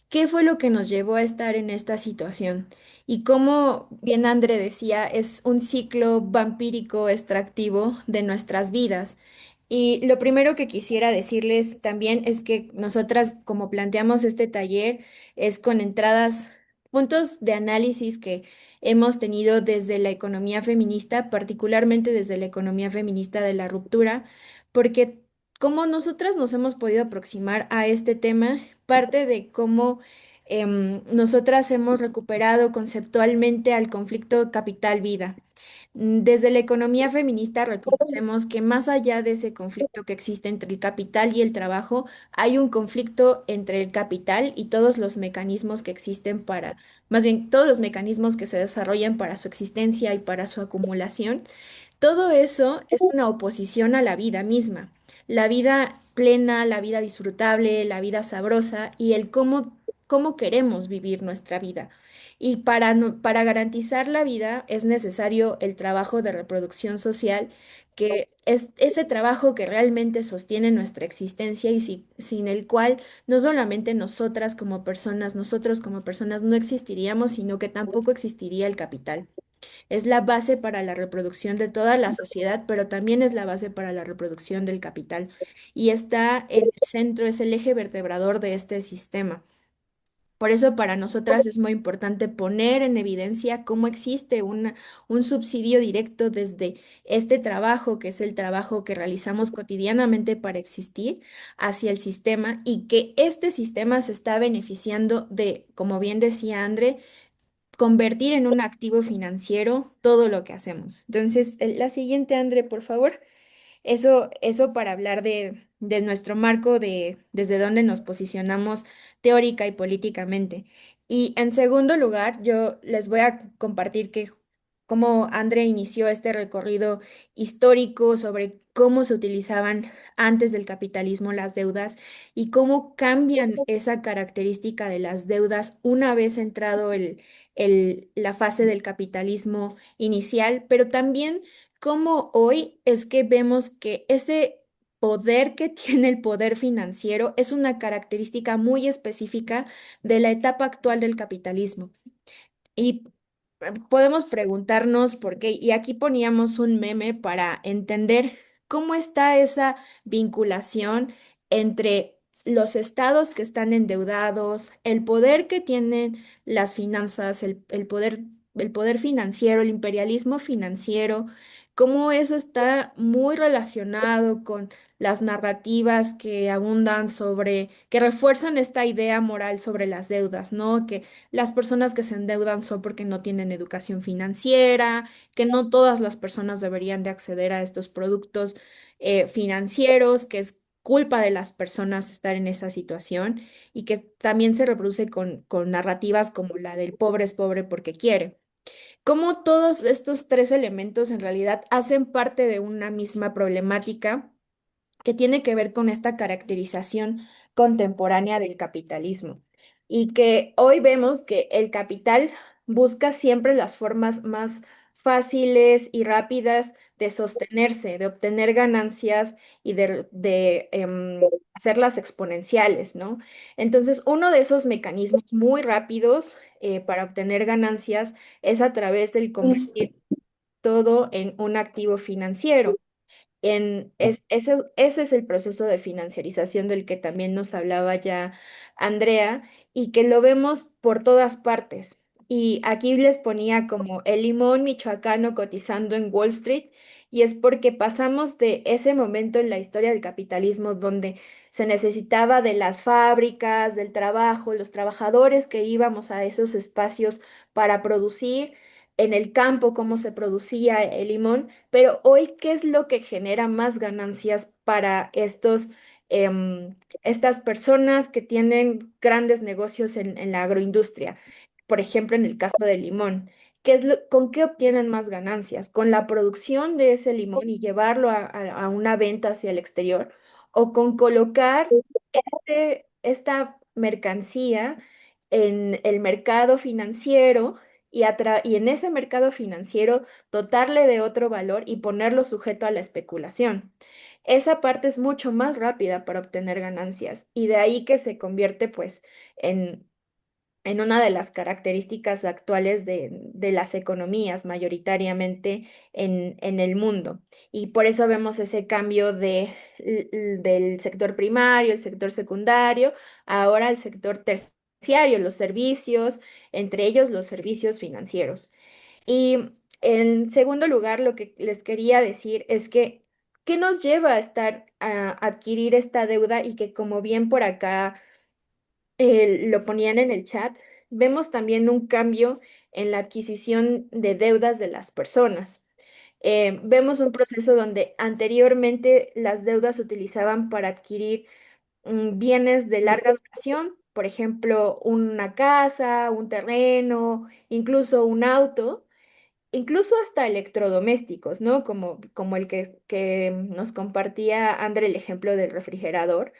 ¿qué fue lo que nos llevó a estar en esta situación? Y como bien André decía, es un ciclo vampírico extractivo de nuestras vidas. Y lo primero que quisiera decirles también es que nosotras, como planteamos este taller, es con entradas, puntos de análisis que hemos tenido desde la economía feminista, particularmente desde la economía feminista de la ruptura, porque como nosotras nos hemos podido aproximar a este tema, parte de cómo nosotras hemos recuperado conceptualmente al conflicto capital-vida. Desde la economía feminista reconocemos que más allá de ese conflicto que existe entre el capital y el trabajo, hay un conflicto entre el capital y todos los mecanismos que existen para, más bien todos los mecanismos que se desarrollan para su existencia y para su acumulación. Todo eso es una oposición a la vida misma, la vida plena, la vida disfrutable, la vida sabrosa y el cómo queremos vivir nuestra vida. Y para, para garantizar la vida es necesario el trabajo de reproducción social, que es ese trabajo que realmente sostiene nuestra existencia y sin el cual no solamente nosotras como personas, nosotros como personas no existiríamos, sino que tampoco existiría el capital. Es la base para la reproducción de toda la sociedad, pero también es la base para la reproducción del capital. Y está en el centro, es el eje vertebrador de este sistema. Por eso para nosotras es muy importante poner en evidencia cómo existe un subsidio directo desde este trabajo, que es el trabajo que realizamos cotidianamente para existir, hacia el sistema y que este sistema se está beneficiando de, como bien decía André, convertir en un activo financiero todo lo que hacemos. Entonces, la siguiente, André, por favor. Eso para hablar de nuestro marco, de desde dónde nos posicionamos teórica y políticamente. Y en segundo lugar, yo les voy a compartir que cómo André inició este recorrido histórico sobre cómo se utilizaban antes del capitalismo las deudas y cómo cambian esa característica de las deudas una vez entrado la fase del capitalismo inicial, pero también cómo hoy es que vemos que ese poder que tiene el poder financiero es una característica muy específica de la etapa actual del capitalismo. Y podemos preguntarnos por qué, y aquí poníamos un meme para entender cómo está esa vinculación entre los estados que están endeudados, el poder que tienen las finanzas, el poder financiero, el imperialismo financiero, cómo eso está muy relacionado con las narrativas que abundan sobre, que refuerzan esta idea moral sobre las deudas, ¿no? Que las personas que se endeudan son porque no tienen educación financiera, que no todas las personas deberían de acceder a estos productos financieros, que es culpa de las personas estar en esa situación y que también se reproduce con narrativas como la del pobre es pobre porque quiere. Cómo todos estos tres elementos en realidad hacen parte de una misma problemática que tiene que ver con esta caracterización contemporánea del capitalismo y que hoy vemos que el capital busca siempre las formas más fáciles y rápidas de sostenerse, de obtener ganancias y de hacerlas exponenciales, ¿no? Entonces, uno de esos mecanismos muy rápidos para obtener ganancias es a través del convertir todo en un activo financiero. Ese es el proceso de financiarización del que también nos hablaba ya Andrea y que lo vemos por todas partes. Y aquí les ponía como el limón michoacano cotizando en Wall Street y es porque pasamos de ese momento en la historia del capitalismo donde se necesitaba de las fábricas, del trabajo, los trabajadores que íbamos a esos espacios para producir en el campo cómo se producía el limón, pero hoy, ¿qué es lo que genera más ganancias para estas personas que tienen grandes negocios en la agroindustria? Por ejemplo, en el caso del limón. ¿Con qué obtienen más ganancias? ¿Con la producción de ese limón y llevarlo a una venta hacia el exterior? ¿O con colocar esta mercancía en el mercado financiero y en ese mercado financiero dotarle de otro valor y ponerlo sujeto a la especulación? Esa parte es mucho más rápida para obtener ganancias y de ahí que se convierte pues en, en una de las características actuales de las economías mayoritariamente en el mundo. Y por eso vemos ese cambio del sector primario, el sector secundario, ahora el sector terciario, los servicios, entre ellos los servicios financieros. Y en segundo lugar, lo que les quería decir es que, ¿qué nos lleva a adquirir esta deuda? Y que como bien por acá lo ponían en el chat, vemos también un cambio en la adquisición de deudas de las personas. Vemos un proceso donde anteriormente las deudas se utilizaban para adquirir bienes de larga duración, por ejemplo, una casa, un terreno, incluso un auto, incluso hasta electrodomésticos, ¿no? Como que nos compartía André el ejemplo del refrigerador.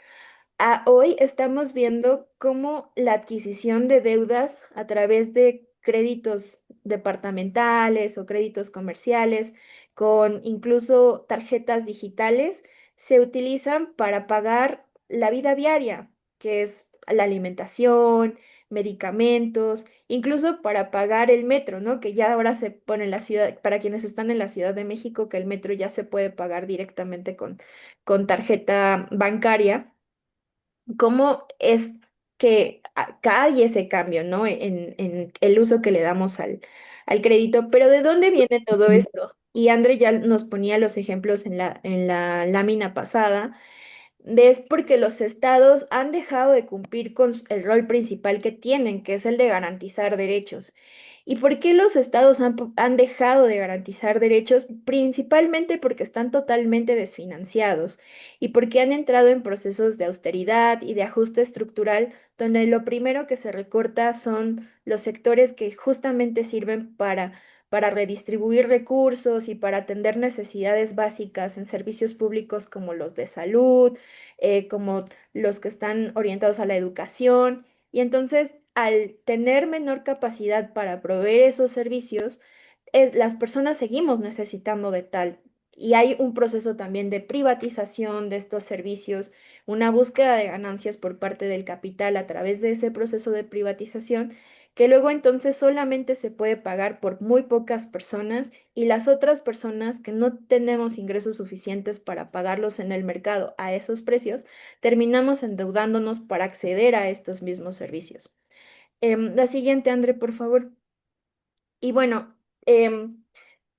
Hoy estamos viendo cómo la adquisición de deudas a través de créditos departamentales o créditos comerciales, con incluso tarjetas digitales, se utilizan para pagar la vida diaria, que es la alimentación, medicamentos, incluso para pagar el metro, ¿no? Que ya ahora se pone en la ciudad, para quienes están en la Ciudad de México, que el metro ya se puede pagar directamente con tarjeta bancaria. ¿Cómo es que hay ese cambio, ¿no? En el uso que le damos al crédito. Pero ¿de dónde viene todo esto? Y André ya nos ponía los ejemplos en la lámina pasada. Es porque los estados han dejado de cumplir con el rol principal que tienen, que es el de garantizar derechos. ¿Y por qué los estados han dejado de garantizar derechos? Principalmente porque están totalmente desfinanciados y porque han entrado en procesos de austeridad y de ajuste estructural, donde lo primero que se recorta son los sectores que justamente sirven para redistribuir recursos y para atender necesidades básicas en servicios públicos como los de salud, como los que están orientados a la educación. Y entonces, al tener menor capacidad para proveer esos servicios, las personas seguimos necesitando de tal. Y hay un proceso también de privatización de estos servicios, una búsqueda de ganancias por parte del capital a través de ese proceso de privatización, que luego entonces solamente se puede pagar por muy pocas personas y las otras personas que no tenemos ingresos suficientes para pagarlos en el mercado a esos precios, terminamos endeudándonos para acceder a estos mismos servicios. La siguiente, André, por favor. Y bueno,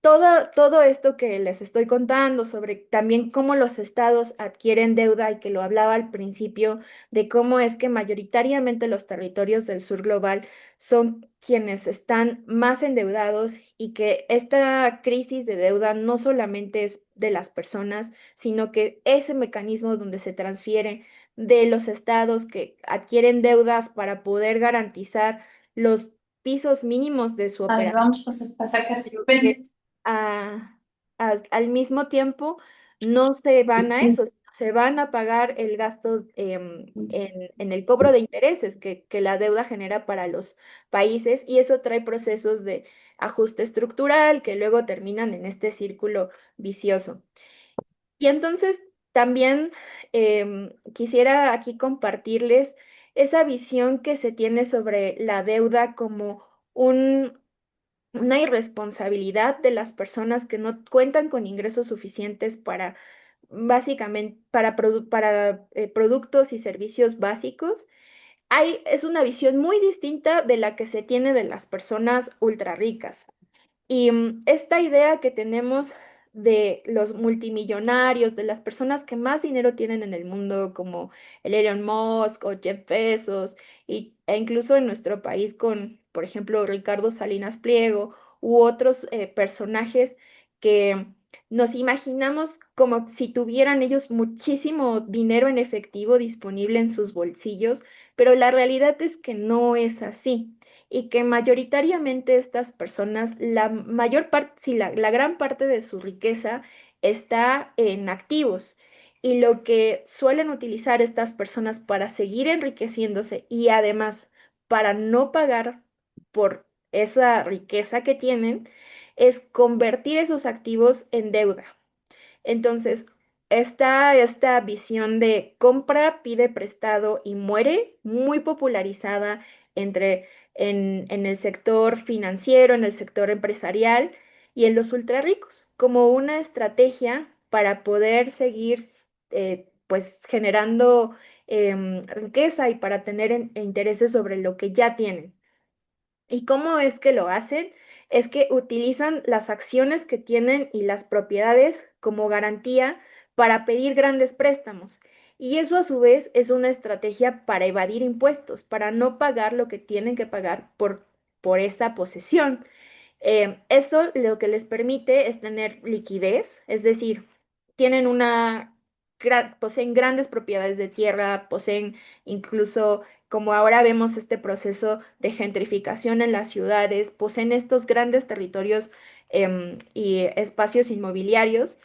todo esto que les estoy contando sobre también cómo los estados adquieren deuda y que lo hablaba al principio, de cómo es que mayoritariamente los territorios del sur global son quienes están más endeudados y que esta crisis de deuda no solamente es de las personas, sino que ese mecanismo donde se transfiere de los estados que adquieren deudas para poder garantizar los pisos mínimos de su operación, pero que a- al mismo tiempo no se van a eso, se van a pagar el gasto en el cobro de intereses que la deuda genera para los países y eso trae procesos de ajuste estructural que luego terminan en este círculo vicioso. Y entonces también quisiera aquí compartirles esa visión que se tiene sobre la deuda como una irresponsabilidad de las personas que no cuentan con ingresos suficientes para, básicamente, para productos y servicios básicos. Es una visión muy distinta de la que se tiene de las personas ultra ricas. Y esta idea que tenemos de los multimillonarios, de las personas que más dinero tienen en el mundo, como el Elon Musk o Jeff Bezos, e incluso en nuestro país con, por ejemplo, Ricardo Salinas Pliego u otros personajes que nos imaginamos como si tuvieran ellos muchísimo dinero en efectivo disponible en sus bolsillos, pero la realidad es que no es así y que mayoritariamente estas personas, la mayor parte, sí, la gran parte de su riqueza está en activos. Y lo que suelen utilizar estas personas para seguir enriqueciéndose y además para no pagar por esa riqueza que tienen, es convertir esos activos en deuda. Entonces, está esta visión de compra, pide prestado y muere, muy popularizada en el sector financiero, en el sector empresarial y en los ultra ricos, como una estrategia para poder seguir pues generando riqueza y para tener intereses sobre lo que ya tienen. ¿Y cómo es que lo hacen? Es que utilizan las acciones que tienen y las propiedades como garantía para pedir grandes préstamos. Y eso a su vez es una estrategia para evadir impuestos, para no pagar lo que tienen que pagar por esta posesión. Esto lo que les permite es tener liquidez, es decir, tienen poseen grandes propiedades de tierra, poseen incluso, como ahora vemos este proceso de gentrificación en las ciudades, poseen estos grandes territorios y espacios inmobiliarios,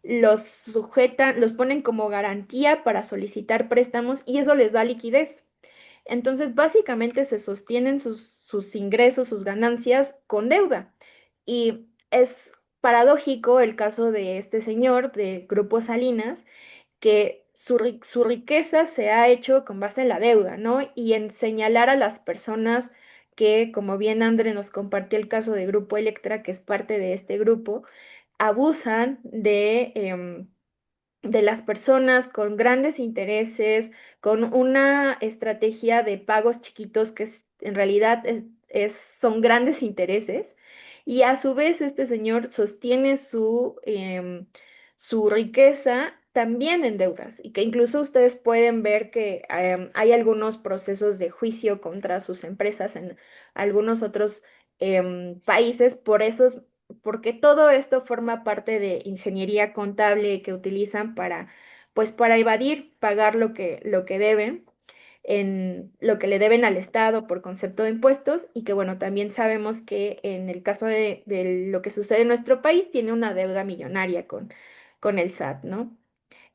los sujetan, los ponen como garantía para solicitar préstamos y eso les da liquidez. Entonces, básicamente se sostienen sus ingresos, sus ganancias con deuda. Y es paradójico el caso de este señor de Grupo Salinas, que su riqueza se ha hecho con base en la deuda, ¿no? Y en señalar a las personas que, como bien André nos compartió el caso de Grupo Electra, que es parte de este grupo, abusan de las personas con grandes intereses, con una estrategia de pagos chiquitos que en realidad son grandes intereses. Y a su vez este señor sostiene su riqueza también en deudas y que incluso ustedes pueden ver que hay algunos procesos de juicio contra sus empresas en algunos otros países por esos porque todo esto forma parte de ingeniería contable que utilizan para, pues, para evadir pagar lo que deben, en lo que le deben al Estado por concepto de impuestos, y que, bueno, también sabemos que en el caso de lo que sucede en nuestro país, tiene una deuda millonaria con el SAT, ¿no?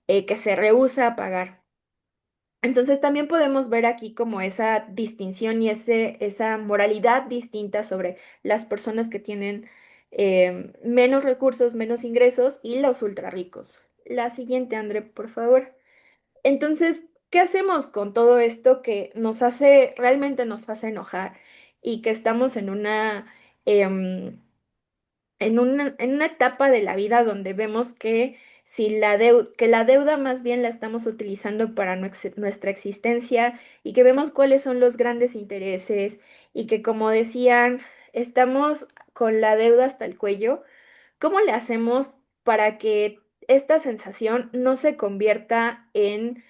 Que se rehúsa a pagar. Entonces también podemos ver aquí como esa distinción y esa moralidad distinta sobre las personas que tienen menos recursos, menos ingresos y los ultra ricos. La siguiente, André, por favor. Entonces, ¿qué hacemos con todo esto que realmente nos hace enojar y que estamos em, en una etapa de la vida donde vemos que si que la deuda más bien la estamos utilizando para nuestra existencia y que vemos cuáles son los grandes intereses y que como decían, estamos con la deuda hasta el cuello? ¿Cómo le hacemos para que esta sensación no se convierta en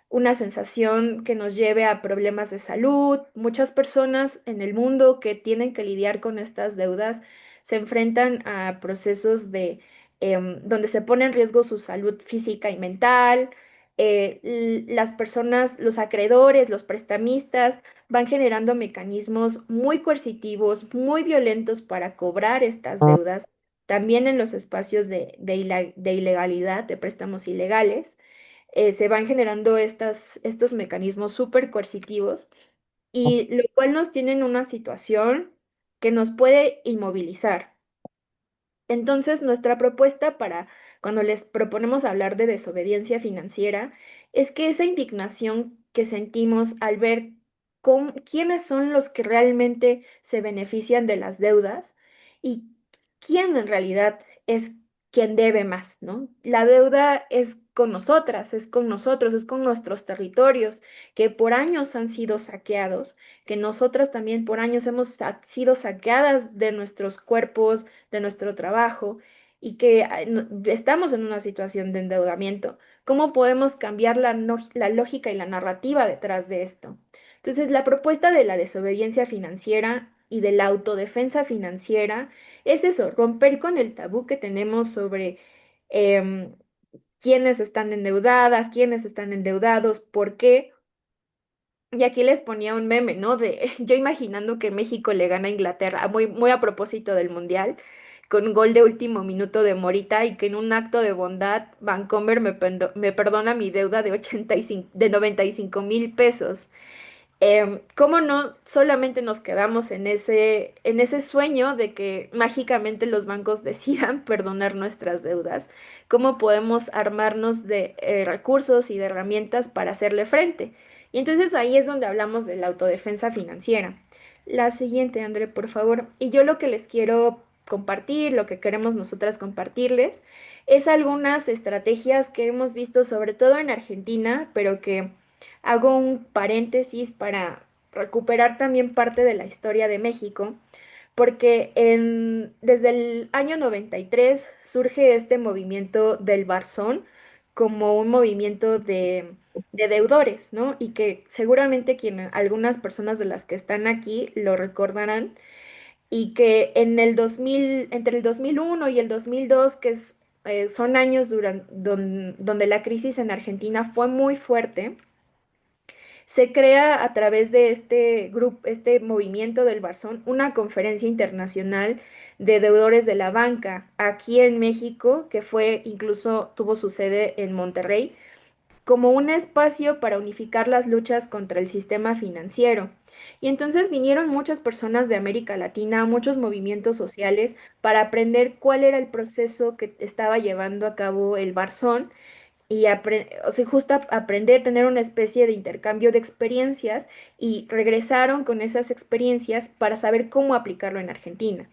una sensación que nos lleve a problemas de salud? Muchas personas en el mundo que tienen que lidiar con estas deudas se enfrentan a procesos donde se pone en riesgo su salud física y mental. Las personas, los acreedores, los prestamistas, van generando mecanismos muy coercitivos, muy violentos para cobrar estas deudas también en los espacios de ilegalidad, de préstamos ilegales, se van generando estos mecanismos súper coercitivos y lo cual nos tiene en una situación que nos puede inmovilizar. Entonces, nuestra propuesta para cuando les proponemos hablar de desobediencia financiera es que esa indignación que sentimos al ver quiénes son los que realmente se benefician de las deudas y quién en realidad es quien debe más, ¿no? La deuda es con nosotras, es con nosotros, es con nuestros territorios que por años han sido saqueados, que nosotras también por años hemos sido saqueadas de nuestros cuerpos, de nuestro trabajo y que estamos en una situación de endeudamiento. ¿Cómo podemos cambiar la lógica y la narrativa detrás de esto? Entonces, la propuesta de la desobediencia financiera y de la autodefensa financiera es eso, romper con el tabú que tenemos sobre em, quiénes están endeudadas, quiénes están endeudados, por qué. Y aquí les ponía un meme, ¿no? De yo imaginando que México le gana a Inglaterra, muy, muy a propósito del Mundial, con gol de último minuto de Morita y que en un acto de bondad Vancomer me perdona mi deuda de 85, de 95,000 pesos. ¿Cómo no solamente nos quedamos en ese sueño de que mágicamente los bancos decidan perdonar nuestras deudas? ¿Cómo podemos armarnos de recursos y de herramientas para hacerle frente? Y entonces ahí es donde hablamos de la autodefensa financiera. La siguiente, André, por favor. Y yo lo que les quiero compartir, lo que queremos nosotras compartirles, es algunas estrategias que hemos visto sobre todo en Argentina, pero que hago un paréntesis para recuperar también parte de la historia de México, porque desde el año 93 surge este movimiento del Barzón como un movimiento de deudores, ¿no? Y que seguramente algunas personas de las que están aquí lo recordarán, y que entre el 2001 y el 2002, son años donde la crisis en Argentina fue muy fuerte, se crea a través de este grupo, este movimiento del Barzón, una conferencia internacional de deudores de la banca aquí en México, que incluso tuvo su sede en Monterrey, como un espacio para unificar las luchas contra el sistema financiero. Y entonces vinieron muchas personas de América Latina, muchos movimientos sociales, para aprender cuál era el proceso que estaba llevando a cabo el Barzón y o sea, justo aprender, tener una especie de intercambio de experiencias y regresaron con esas experiencias para saber cómo aplicarlo en Argentina,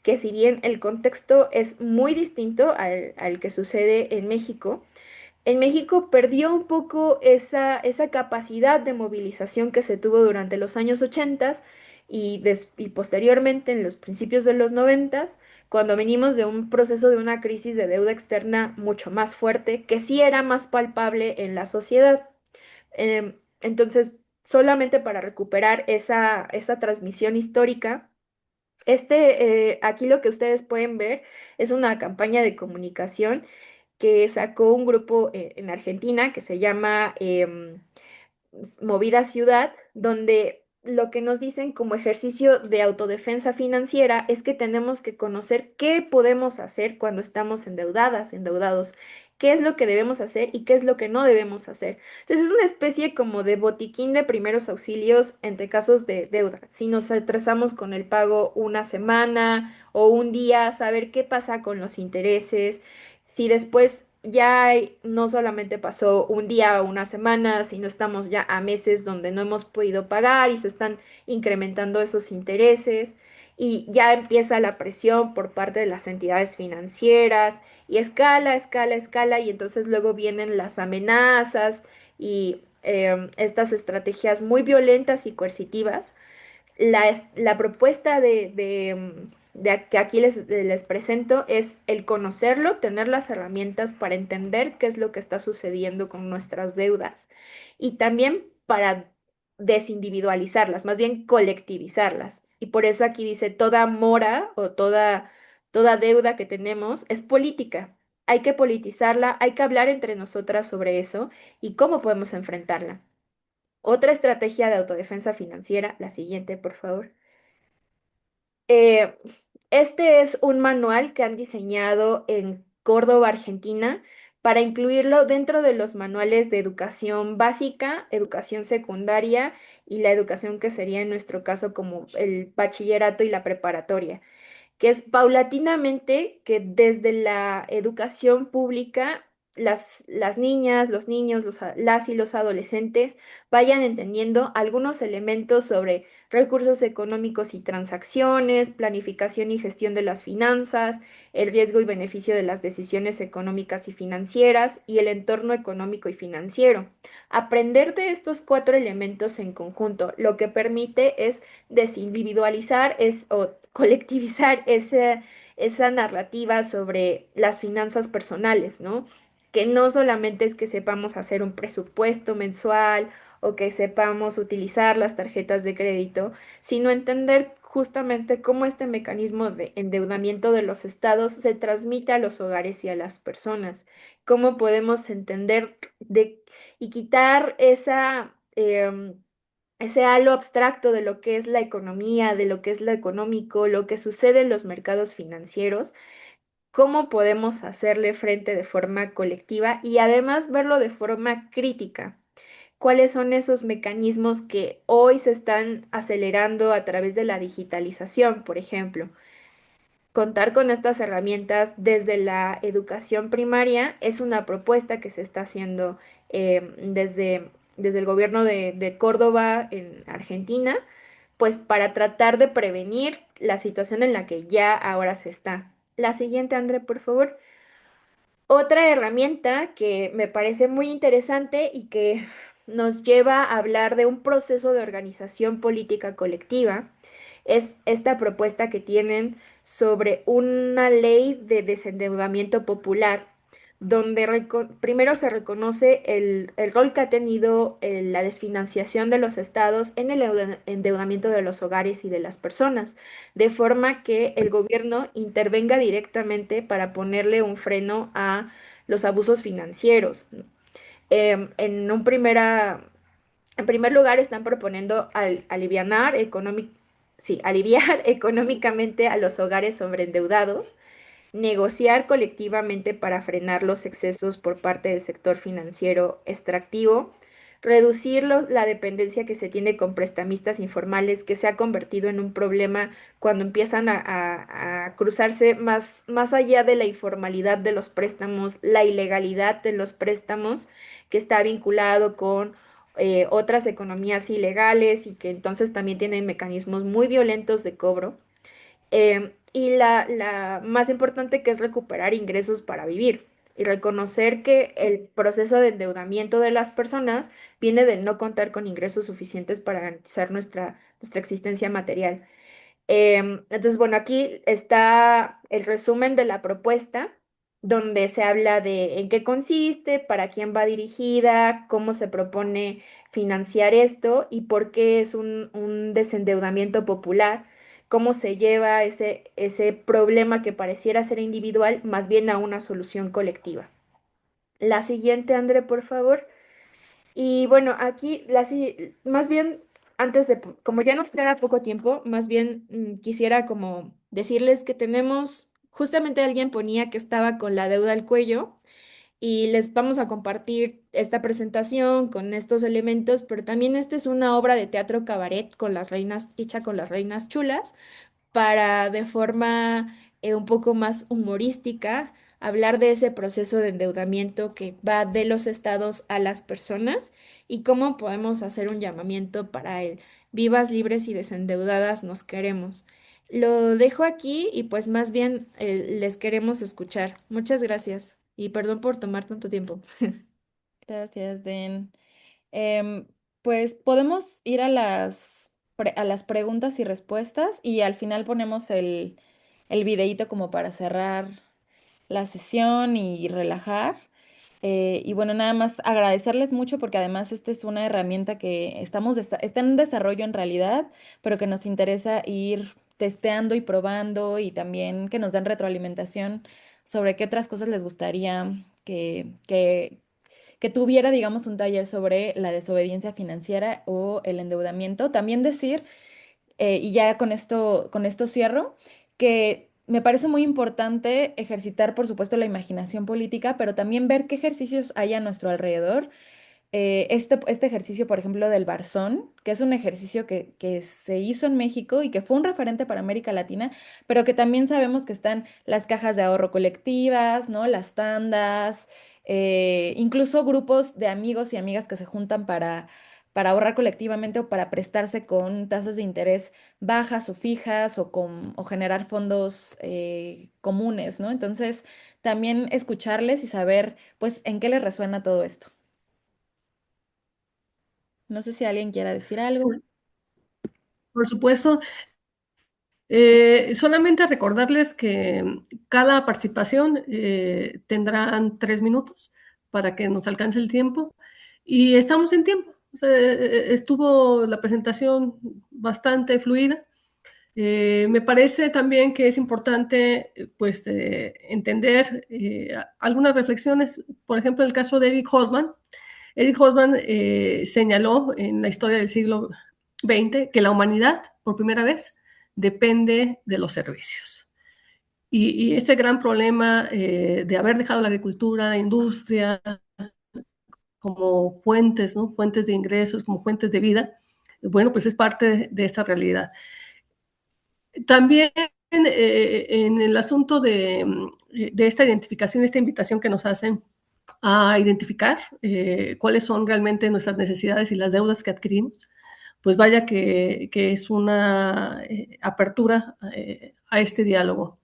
que si bien el contexto es muy distinto al que sucede en México, en México perdió un poco esa capacidad de movilización que se tuvo durante los años 80 y posteriormente en los principios de los 90, cuando venimos de un proceso de una crisis de deuda externa mucho más fuerte, que sí era más palpable en la sociedad. Entonces, solamente para recuperar esa transmisión histórica, aquí lo que ustedes pueden ver es una campaña de comunicación que sacó un grupo en Argentina que se llama Movida Ciudad, donde lo que nos dicen como ejercicio de autodefensa financiera es que tenemos que conocer qué podemos hacer cuando estamos endeudadas, endeudados, qué es lo que debemos hacer y qué es lo que no debemos hacer. Entonces es una especie como de botiquín de primeros auxilios entre casos de deuda. Si nos atrasamos con el pago una semana o un día, saber qué pasa con los intereses, si después no solamente pasó un día o una semana, sino estamos ya a meses donde no hemos podido pagar y se están incrementando esos intereses y ya empieza la presión por parte de las entidades financieras y escala, escala, escala y entonces luego vienen las amenazas y estas estrategias muy violentas y coercitivas. La propuesta que aquí les presento es el conocerlo, tener las herramientas para entender qué es lo que está sucediendo con nuestras deudas y también para desindividualizarlas, más bien colectivizarlas. Y por eso aquí dice, toda mora o toda deuda que tenemos es política. Hay que politizarla, hay que hablar entre nosotras sobre eso y cómo podemos enfrentarla. Otra estrategia de autodefensa financiera, la siguiente, por favor. Eh, este es un manual que han diseñado en Córdoba, Argentina, para incluirlo dentro de los manuales de educación básica, educación secundaria y la educación que sería en nuestro caso como el bachillerato y la preparatoria, que es paulatinamente que desde la educación pública las niñas, los niños, las y los adolescentes vayan entendiendo algunos elementos sobre recursos económicos y transacciones, planificación y gestión de las finanzas, el riesgo y beneficio de las decisiones económicas y financieras y el entorno económico y financiero. Aprender de estos cuatro elementos en conjunto lo que permite es desindividualizar o colectivizar esa narrativa sobre las finanzas personales, ¿no? Que no solamente es que sepamos hacer un presupuesto mensual o que sepamos utilizar las tarjetas de crédito, sino entender justamente cómo este mecanismo de endeudamiento de los estados se transmite a los hogares y a las personas, cómo podemos entender y quitar ese halo abstracto de lo que es la economía, de lo que es lo económico, lo que sucede en los mercados financieros, cómo podemos hacerle frente de forma colectiva y además verlo de forma crítica. ¿Cuáles son esos mecanismos que hoy se están acelerando a través de la digitalización, por ejemplo? Contar con estas herramientas desde la educación primaria es una propuesta que se está haciendo desde el gobierno de Córdoba en Argentina, pues para tratar de prevenir la situación en la que ya ahora se está. La siguiente, André, por favor. Otra herramienta que me parece muy interesante y que nos lleva a hablar de un proceso de organización política colectiva es esta propuesta que tienen sobre una ley de desendeudamiento popular, donde primero se reconoce el rol que ha tenido la desfinanciación de los estados en el endeudamiento de los hogares y de las personas, de forma que el gobierno intervenga directamente para ponerle un freno a los abusos financieros. En primer lugar, están proponiendo aliviar económicamente a los hogares sobreendeudados, negociar colectivamente para frenar los excesos por parte del sector financiero extractivo, reducir la dependencia que se tiene con prestamistas informales, que se ha convertido en un problema cuando empiezan a cruzarse más allá de la informalidad de los préstamos, la ilegalidad de los préstamos, que está vinculado con otras economías ilegales y que entonces también tienen mecanismos muy violentos de cobro. Y la más importante que es recuperar ingresos para vivir. y reconocer que el proceso de endeudamiento de las personas viene del no contar con ingresos suficientes para garantizar nuestra existencia material. Entonces, bueno, aquí está el resumen de la propuesta, donde se habla de en qué consiste, para quién va dirigida, cómo se propone financiar esto y por qué es un desendeudamiento popular, cómo se lleva ese problema que pareciera ser individual más bien a una solución colectiva. La siguiente, André, por favor. Y bueno, aquí más bien, como ya nos queda poco tiempo, más bien quisiera como decirles que tenemos, justamente alguien ponía que estaba con la deuda al cuello y les vamos a compartir esta presentación con estos elementos, pero también esta es una obra de teatro cabaret con las reinas, hecha con las reinas chulas para de forma un poco más humorística hablar de ese proceso de endeudamiento que va de los estados a las personas y cómo podemos hacer un llamamiento para el vivas, libres y desendeudadas nos queremos. Lo dejo aquí y pues más bien les queremos escuchar. Muchas gracias y perdón por tomar tanto tiempo.
Gracias, Den. Em, pues podemos ir a a las preguntas y respuestas y al final ponemos el videíto como para cerrar la sesión y relajar. Y bueno, nada más agradecerles mucho porque además esta es una herramienta que está en desarrollo en realidad, pero que nos interesa ir testeando y probando y también que nos den retroalimentación sobre qué otras cosas les gustaría que tuviera, digamos, un taller sobre la desobediencia financiera o el endeudamiento. También decir y ya con esto cierro, que me parece muy importante ejercitar, por supuesto, la imaginación política, pero también ver qué ejercicios hay a nuestro alrededor. Este ejercicio, por ejemplo, del Barzón, que es un ejercicio que se hizo en México y que fue un referente para América Latina, pero que también sabemos que están las cajas de ahorro colectivas, ¿no? Las tandas, incluso grupos de amigos y amigas que se juntan para ahorrar colectivamente o para prestarse con tasas de interés bajas o fijas o generar fondos comunes, ¿no? Entonces, también escucharles y saber, pues, en qué les resuena todo esto. No sé si alguien quiera decir algo.
Por supuesto, solamente recordarles que cada participación tendrán 3 minutos para que nos alcance el tiempo y estamos en tiempo. O sea, estuvo la presentación bastante fluida. Me parece también que es importante pues, entender algunas reflexiones, por ejemplo, el caso de Eric Hobsbawm. Eric Hobsbawm señaló en la historia del siglo XX que la humanidad, por primera vez, depende de los servicios. Y este gran problema de haber dejado la agricultura, la industria, como fuentes, ¿no? Fuentes de ingresos, como fuentes de vida, bueno, pues es parte de esta realidad. También en el asunto de esta identificación, esta invitación que nos hacen a identificar cuáles son realmente nuestras necesidades y las deudas que adquirimos, pues vaya que es una apertura a este diálogo.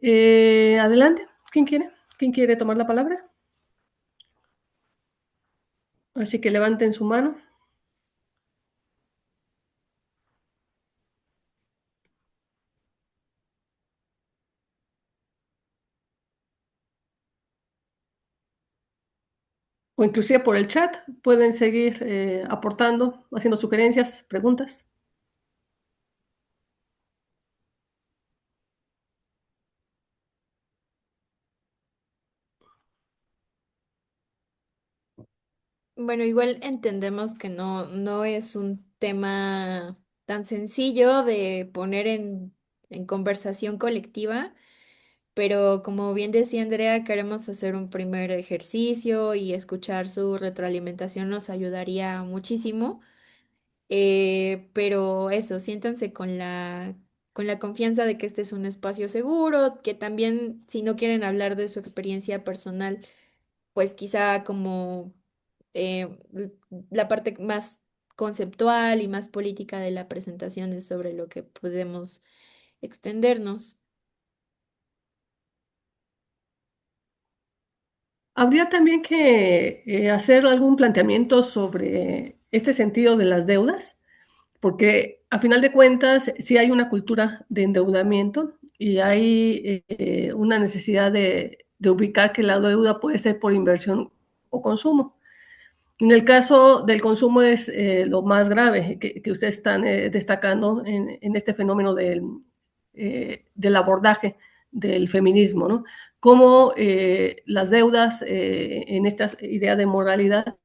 Adelante, ¿quién quiere? ¿Quién quiere tomar la palabra? Así que levanten su mano. O inclusive por el chat pueden seguir aportando, haciendo sugerencias, preguntas.
Bueno, igual entendemos que no es un tema tan sencillo de poner en conversación colectiva, pero como bien decía Andrea, queremos hacer un primer ejercicio y escuchar su retroalimentación nos ayudaría muchísimo. Pero eso, siéntanse con la confianza de que este es un espacio seguro, que también si no quieren hablar de su experiencia personal, pues quizá como la parte más conceptual y más política de la presentación es sobre lo que podemos extendernos.
Habría también que hacer algún planteamiento sobre este sentido de las deudas, porque a final de cuentas sí hay una cultura de endeudamiento y hay una necesidad de ubicar que la deuda puede ser por inversión o consumo. En el caso del consumo es lo más grave que ustedes están destacando en este fenómeno del abordaje del feminismo, ¿no? Cómo las deudas en esta idea de moralidad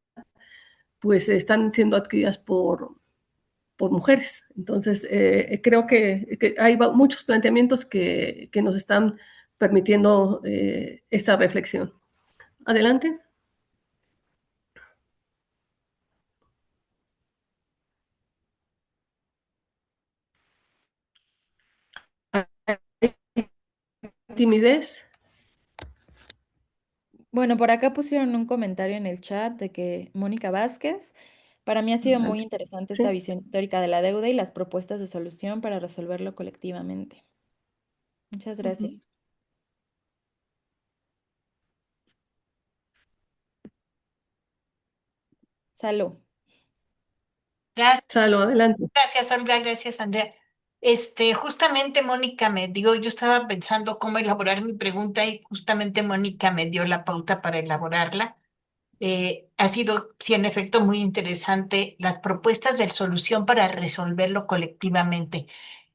pues están siendo adquiridas por mujeres. Entonces, creo que hay muchos planteamientos que nos están permitiendo esta reflexión. Adelante. Timidez.
Bueno, por acá pusieron un comentario en el chat de que Mónica Vázquez, para mí ha sido muy
Adelante.
interesante esta
Sí.
visión histórica de la deuda y las propuestas de solución para resolverlo colectivamente. Muchas
Uh -huh.
gracias. Salud.
Gracias,
Salo, adelante.
gracias, Olga, gracias, Andrea. Justamente Mónica me dio, yo estaba pensando cómo elaborar mi pregunta y justamente Mónica me dio la pauta para elaborarla. Ha sido, sí, en efecto, muy interesante las propuestas de solución para resolverlo colectivamente.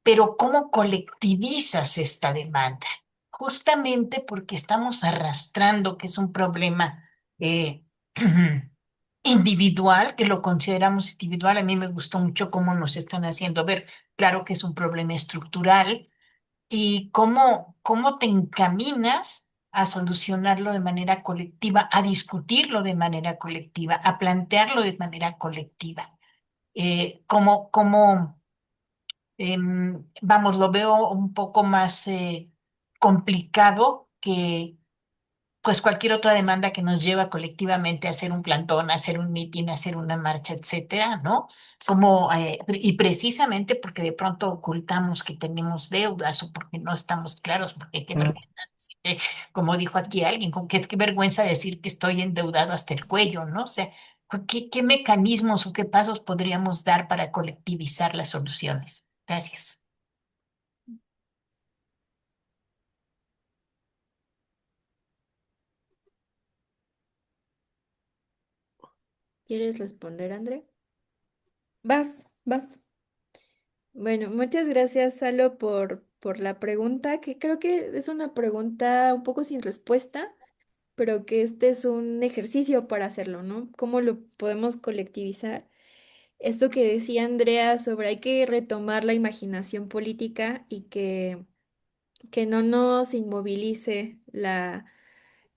Pero ¿cómo colectivizas esta demanda? Justamente porque estamos arrastrando, que es un problema eh, individual, que lo consideramos individual. A mí me gustó mucho cómo nos están haciendo ver, claro que es un problema estructural y cómo te encaminas a solucionarlo de manera colectiva, a discutirlo de manera colectiva, a plantearlo de manera colectiva. Vamos, lo veo un poco más complicado que pues cualquier otra demanda que nos lleva colectivamente a hacer un plantón, a hacer un mitin, a hacer una marcha, etcétera, ¿no? Y precisamente porque de pronto ocultamos que tenemos deudas o porque no estamos claros, porque qué vergüenza, como dijo aquí alguien, con qué vergüenza decir que estoy endeudado hasta el cuello, ¿no? O sea, ¿qué mecanismos o qué pasos podríamos dar para colectivizar las soluciones? Gracias.
¿Quieres responder, André?
Vas, vas.
Bueno, muchas gracias, Salo, por la pregunta, que creo que es una pregunta un poco sin respuesta, pero que este es un ejercicio para hacerlo, ¿no? ¿Cómo lo podemos colectivizar? Esto que decía Andrea sobre hay que retomar la imaginación política y que no nos inmovilice la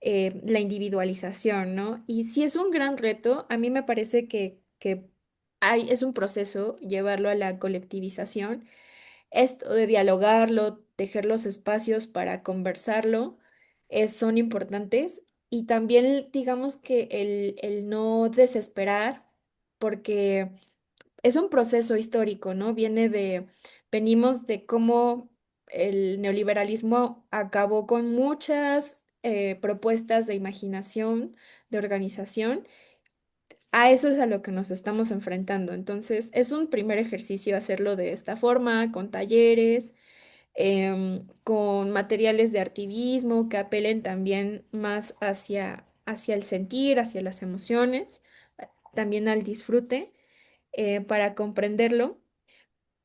individualización, ¿no? Y si es un gran reto, a mí me parece que es un proceso llevarlo a la colectivización, esto de dialogarlo, tejer los espacios para conversarlo, son importantes. Y también digamos que el no desesperar, porque es un proceso histórico, ¿no? Venimos de cómo el neoliberalismo acabó con muchas propuestas de imaginación, de organización. A eso es a lo que nos estamos enfrentando. Entonces, es un primer ejercicio hacerlo de esta forma, con talleres, con materiales de activismo que apelen también más hacia el sentir, hacia las emociones, también al disfrute, para comprenderlo.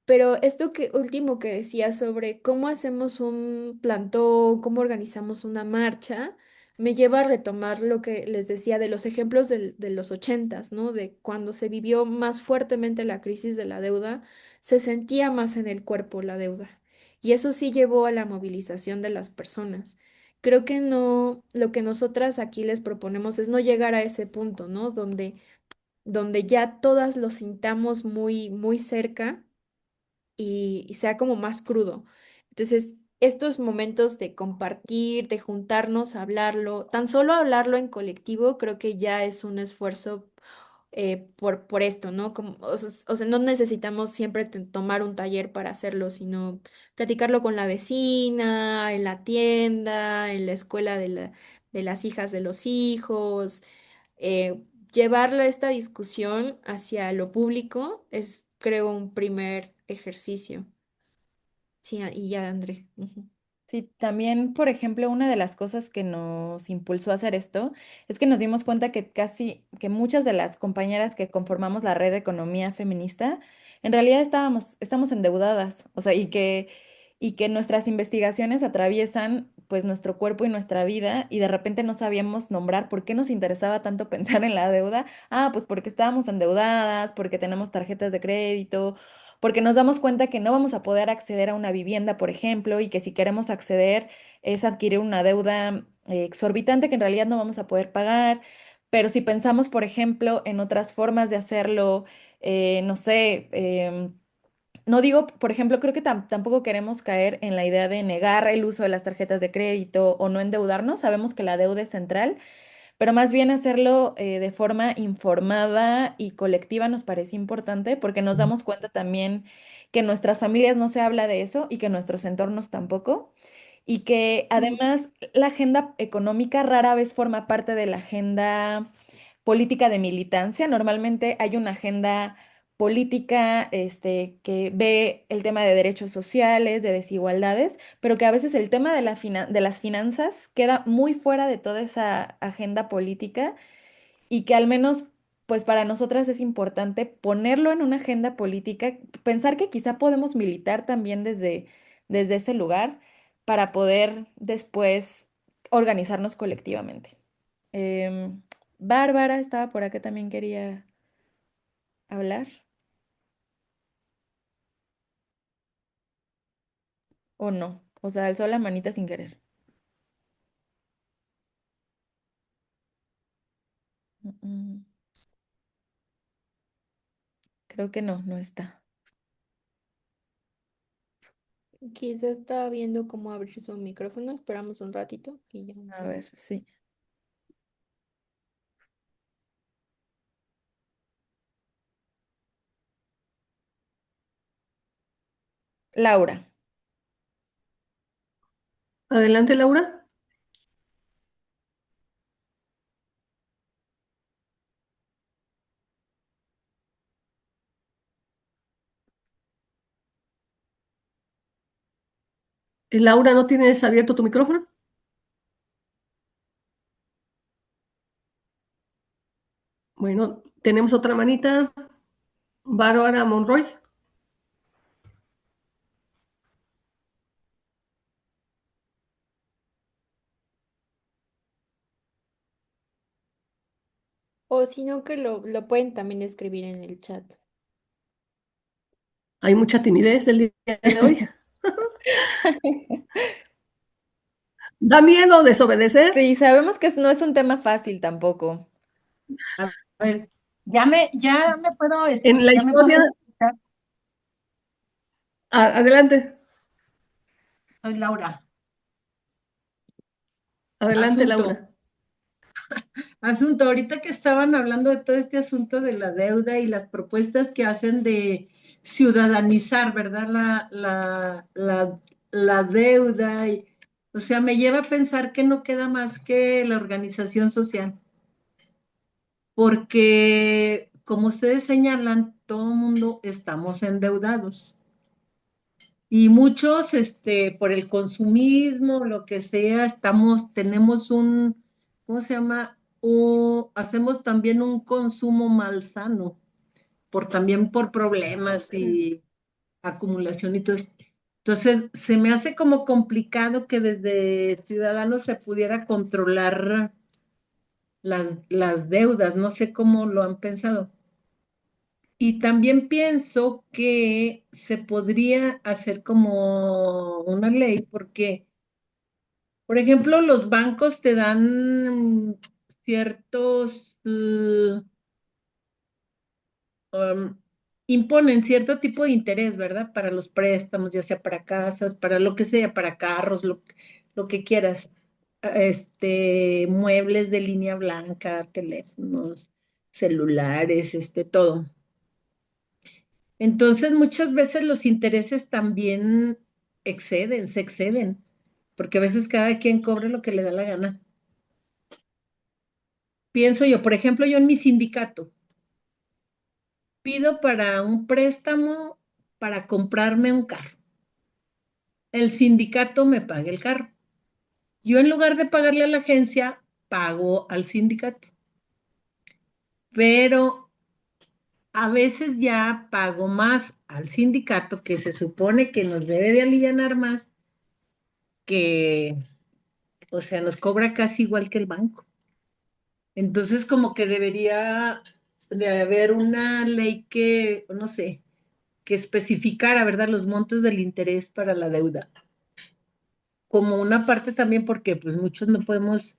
Pero esto que último que decía sobre cómo hacemos un plantón, cómo organizamos una marcha, me lleva a retomar lo que les decía de los ejemplos de los ochentas, ¿no? De cuando se vivió más fuertemente la crisis de la deuda, se sentía más en el cuerpo la deuda. Y eso sí llevó a la movilización de las personas. Creo que no, lo que nosotras aquí les proponemos es no llegar a ese punto, ¿no? Donde ya todas lo sintamos muy, muy cerca y sea como más crudo. Entonces, estos momentos de compartir, de juntarnos, hablarlo, tan solo hablarlo en colectivo, creo que ya es un esfuerzo por esto, ¿no? Como, o sea, no necesitamos siempre tomar un taller para hacerlo, sino platicarlo con la vecina, en la tienda, en la escuela de las hijas de los hijos. Llevarla esta discusión hacia lo público es, creo, un primer ejercicio. Sí, y ya, André. Ujú.
Sí, también, por ejemplo, una de las cosas que nos impulsó a hacer esto es que nos dimos cuenta que que muchas de las compañeras que conformamos la red de economía feminista, en realidad estamos endeudadas, o sea, y que nuestras investigaciones atraviesan pues nuestro cuerpo y nuestra vida, y de repente no sabíamos nombrar por qué nos interesaba tanto pensar en la deuda. Ah, pues porque estábamos endeudadas, porque tenemos tarjetas de crédito, porque nos damos cuenta que no vamos a poder acceder a una vivienda, por ejemplo, y que si queremos acceder es adquirir una deuda exorbitante que en realidad no vamos a poder pagar. Pero si pensamos, por ejemplo, en otras formas de hacerlo, no sé, no digo, por ejemplo, creo que tampoco queremos caer en la idea de negar el uso de las tarjetas de crédito o no endeudarnos. Sabemos que la deuda es central, pero más bien hacerlo de forma informada y colectiva nos parece importante porque nos damos cuenta también que en nuestras familias no se habla de eso y que en nuestros entornos tampoco. Y que además la agenda económica rara vez forma parte de la agenda política de militancia. Normalmente hay una agenda política que ve el tema de derechos sociales, de desigualdades, pero que a veces el tema de de las finanzas queda muy fuera de toda esa agenda política, y que al menos, pues para nosotras es importante ponerlo en una agenda política, pensar que quizá podemos militar también desde ese lugar para poder después organizarnos colectivamente. Em, Bárbara estaba por acá, también quería hablar, o no, o sea, alzó la manita sin querer. Mm, mm. Creo que no, no está.
Quizá estaba viendo cómo abrir su micrófono. Esperamos un ratito y ya.
A ver, sí. Laura.
Adelante, Laura. Laura, ¿no tienes abierto tu micrófono? Bueno, tenemos otra manita. Bárbara Monroy.
O si no, que lo pueden también escribir en el chat.
Hay mucha timidez el día de hoy. Da miedo desobedecer.
Sí, sabemos que no es un tema fácil tampoco.
A ver,
En la
ya me puedo
historia,
escuchar.
adelante,
Soy Laura.
adelante,
Asunto.
Laura.
Ahorita que estaban hablando de todo este asunto de la deuda y las propuestas que hacen de ciudadanizar, ¿verdad? La deuda. O sea, me lleva a pensar que no queda más que la organización social, porque como ustedes señalan, todo el mundo estamos endeudados. Y muchos, por el consumismo, lo que sea, tenemos ¿cómo se llama? Hacemos también un consumo malsano, también por problemas
Claro.
y acumulación y todo esto. Entonces, se me hace como complicado que desde ciudadanos se pudiera controlar las deudas, no sé cómo lo han pensado. Y también pienso que se podría hacer como una ley, porque, por ejemplo, los bancos te dan ciertos, um, imponen cierto tipo de interés, ¿verdad? Para los préstamos, ya sea para casas, para lo que sea, para carros, lo que quieras. Muebles de línea blanca, teléfonos, celulares, todo. Entonces, muchas veces los intereses también se exceden, porque a veces cada quien cobra lo que le da la gana.
pienso yo, por ejemplo, yo en mi sindicato, pido para un préstamo para comprarme un carro. El sindicato me paga el carro. Yo en lugar de pagarle a la agencia, pago al sindicato. Pero a veces ya pago más al sindicato, que se supone que nos debe de alivianar más, que, o sea, nos cobra casi igual que el banco. Entonces, como que debería de haber una ley que, no sé, que especificara, ¿verdad?, los montos del interés para la deuda. Como una parte también, porque pues muchos no podemos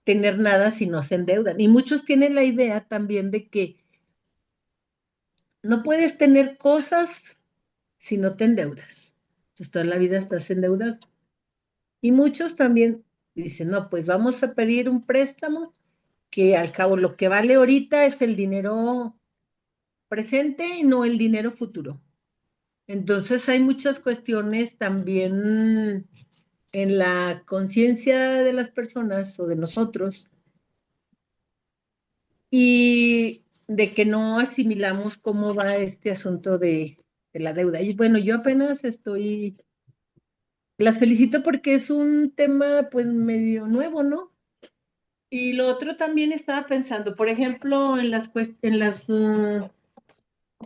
tener nada si no se endeudan. Y muchos tienen la idea también de que no puedes tener cosas si no te endeudas. Entonces, toda la vida estás endeudado. Y muchos también dicen, no, pues vamos a pedir un préstamo que al cabo lo que vale ahorita es el dinero presente y no el dinero futuro. Entonces hay muchas cuestiones también en la conciencia de las personas o de nosotros y de que no asimilamos cómo va este asunto de la deuda. Y bueno, yo apenas las felicito porque es un tema pues medio nuevo, ¿no? Y lo otro también estaba pensando, por ejemplo,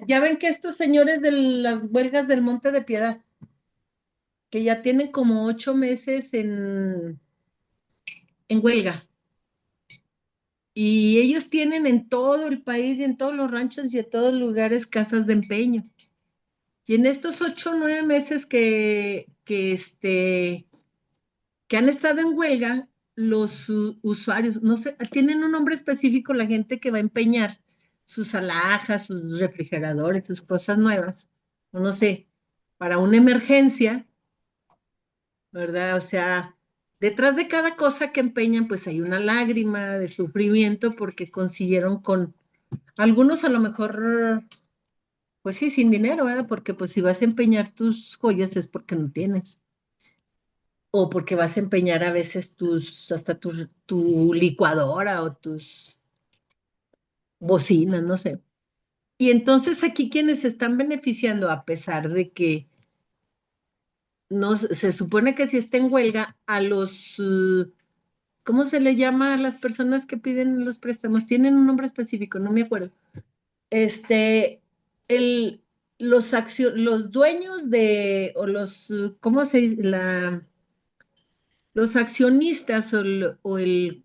ya ven que estos señores de las huelgas del Monte de Piedad, que ya tienen como 8 meses en huelga, y ellos tienen en todo el país y en todos los ranchos y en todos los lugares casas de empeño. Y en estos 8 o 9 meses que han estado en huelga, los usuarios, no sé, tienen un nombre específico la gente que va a empeñar sus alhajas, sus refrigeradores, sus cosas nuevas, o no sé, para una emergencia, ¿verdad? O sea, detrás de cada cosa que empeñan, pues hay una lágrima de sufrimiento porque consiguieron con algunos a lo mejor, pues sí, sin dinero, ¿verdad? Porque pues si vas a empeñar tus joyas es porque no tienes. O porque vas a empeñar a veces hasta tu licuadora o tus bocinas, no sé. Y entonces aquí quienes se están beneficiando, a pesar de que no se supone que si está en huelga, ¿cómo se le llama a las personas que piden los préstamos? Tienen un nombre específico, no me acuerdo. Este, el, los dueños o ¿cómo se dice? Los accionistas o el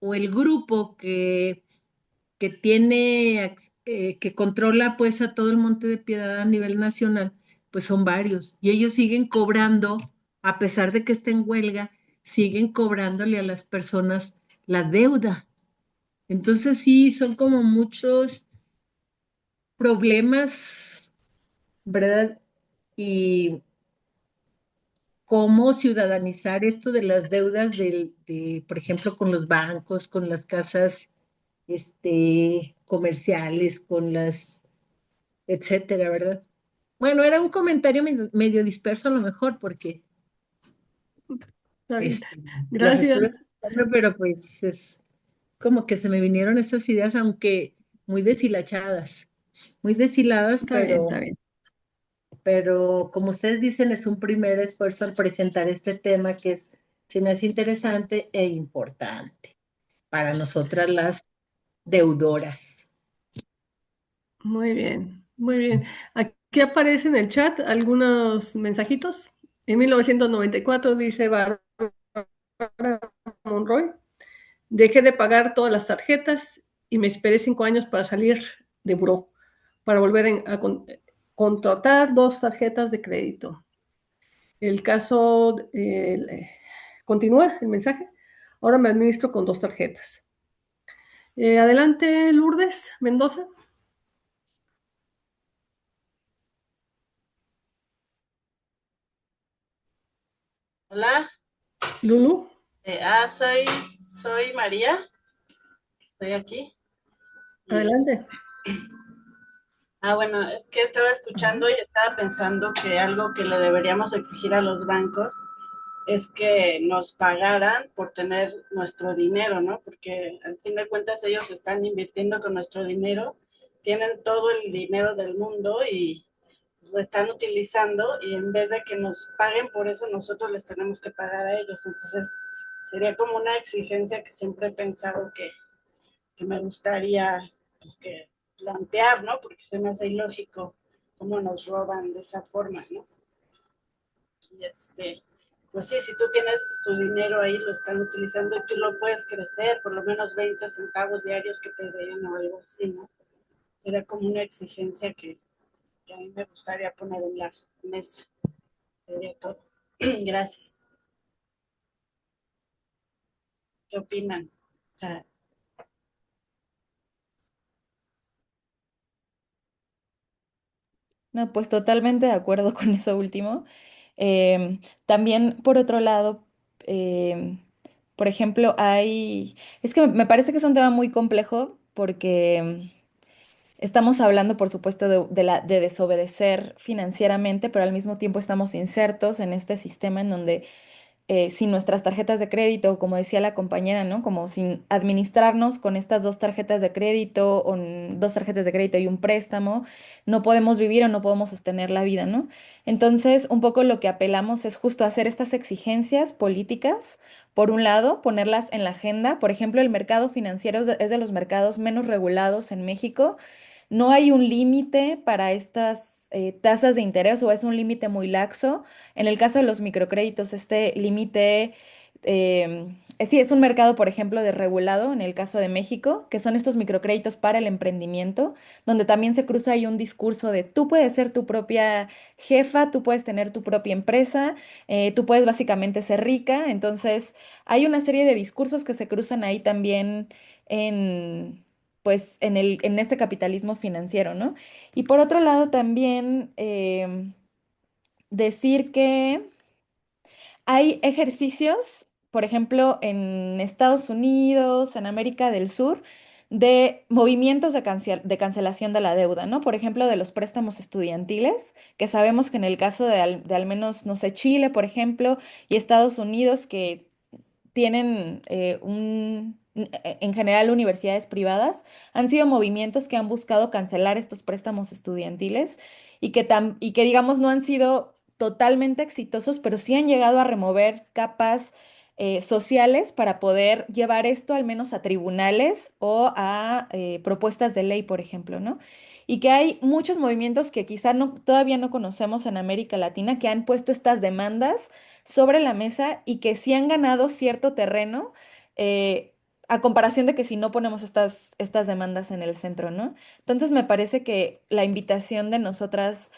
grupo que que controla pues a todo el Monte de Piedad a nivel nacional, pues son varios. Y ellos siguen cobrando, a pesar de que está en huelga, siguen cobrándole a las personas la deuda. Entonces sí, son como muchos problemas, ¿verdad? Y cómo ciudadanizar esto de las deudas por ejemplo, con los bancos, con las casas comerciales, etcétera, ¿verdad? Bueno, era un comentario medio disperso a lo mejor porque
Está bien.
las estuve
Gracias.
escuchando, pero pues es como que se me vinieron esas ideas, aunque muy deshiladas,
Está bien, está bien.
pero como ustedes dicen, es un primer esfuerzo al presentar este tema que se me hace interesante e importante para nosotras las deudoras.
Muy bien, muy bien. Aquí aparece en el chat algunos mensajitos. En 1994 dice Bárbara Monroy, dejé de pagar todas las tarjetas y me esperé 5 años para salir de buró, para volver a contratar 2 tarjetas de crédito. El caso continúa el mensaje. Ahora me administro con 2 tarjetas. Adelante, Lourdes Mendoza.
Hola,
Lulu.
soy María, estoy aquí.
Adelante.
Bueno, es que estaba escuchando y estaba pensando que algo que le deberíamos exigir a los bancos es que nos pagaran por tener nuestro dinero, ¿no? Porque al fin de cuentas ellos están invirtiendo con nuestro dinero, tienen todo el dinero del mundo y lo están utilizando y en vez de que nos paguen por eso, nosotros les tenemos que pagar a ellos. Entonces, sería como una exigencia que siempre he pensado que me gustaría pues, que plantear, ¿no? Porque se me hace ilógico cómo nos roban de esa forma, ¿no? Y pues sí, si tú tienes tu dinero ahí, lo están utilizando y tú lo puedes crecer, por lo menos 20 centavos diarios que te den o algo así, ¿no? Sería como una exigencia que a mí me gustaría poner en la mesa. Sería todo. Gracias. ¿Qué opinan? Ah,
No, pues totalmente de acuerdo con eso último. También, por otro lado, em, por ejemplo, es que me parece que es un tema muy complejo porque estamos hablando, por supuesto, de desobedecer financieramente, pero al mismo tiempo estamos insertos en este sistema en donde sin nuestras tarjetas de crédito, como decía la compañera, ¿no? Como sin administrarnos con estas dos tarjetas de crédito, o dos tarjetas de crédito y un préstamo, no podemos vivir o no podemos sostener la vida, ¿no? Entonces, un poco lo que apelamos es justo hacer estas exigencias políticas. Por un lado, ponerlas en la agenda. Por ejemplo, el mercado financiero es de los mercados menos regulados en México. No hay un límite para estas tasas de interés o es un límite muy laxo. En el caso de los microcréditos, este límite, sí, es un mercado, por ejemplo, desregulado en el caso de México, que son estos microcréditos para el emprendimiento, donde también se cruza ahí un discurso de tú puedes ser tu propia jefa, tú puedes tener tu propia empresa, tú puedes básicamente ser rica. Entonces, hay una serie de discursos que se cruzan ahí también en... pues en este capitalismo financiero, ¿no? Y por otro lado también decir que hay ejercicios, por ejemplo, en Estados Unidos, en América del Sur, de movimientos de cancelación de la deuda, ¿no? Por ejemplo, de los préstamos estudiantiles, que sabemos que en el caso de al menos, no sé, Chile, por ejemplo, y Estados Unidos, que tienen en general universidades privadas, han sido movimientos que han buscado cancelar estos préstamos estudiantiles y que digamos no han sido totalmente exitosos, pero sí han llegado a remover capas sociales para poder llevar esto al menos a tribunales o a propuestas de ley, por ejemplo, ¿no? Y que hay muchos movimientos que quizá no, todavía no conocemos en América Latina que han puesto estas demandas sobre la mesa y que sí han ganado cierto terreno, eh, a comparación de que si no ponemos estas demandas en el centro, ¿no? Entonces me parece que la invitación de nosotras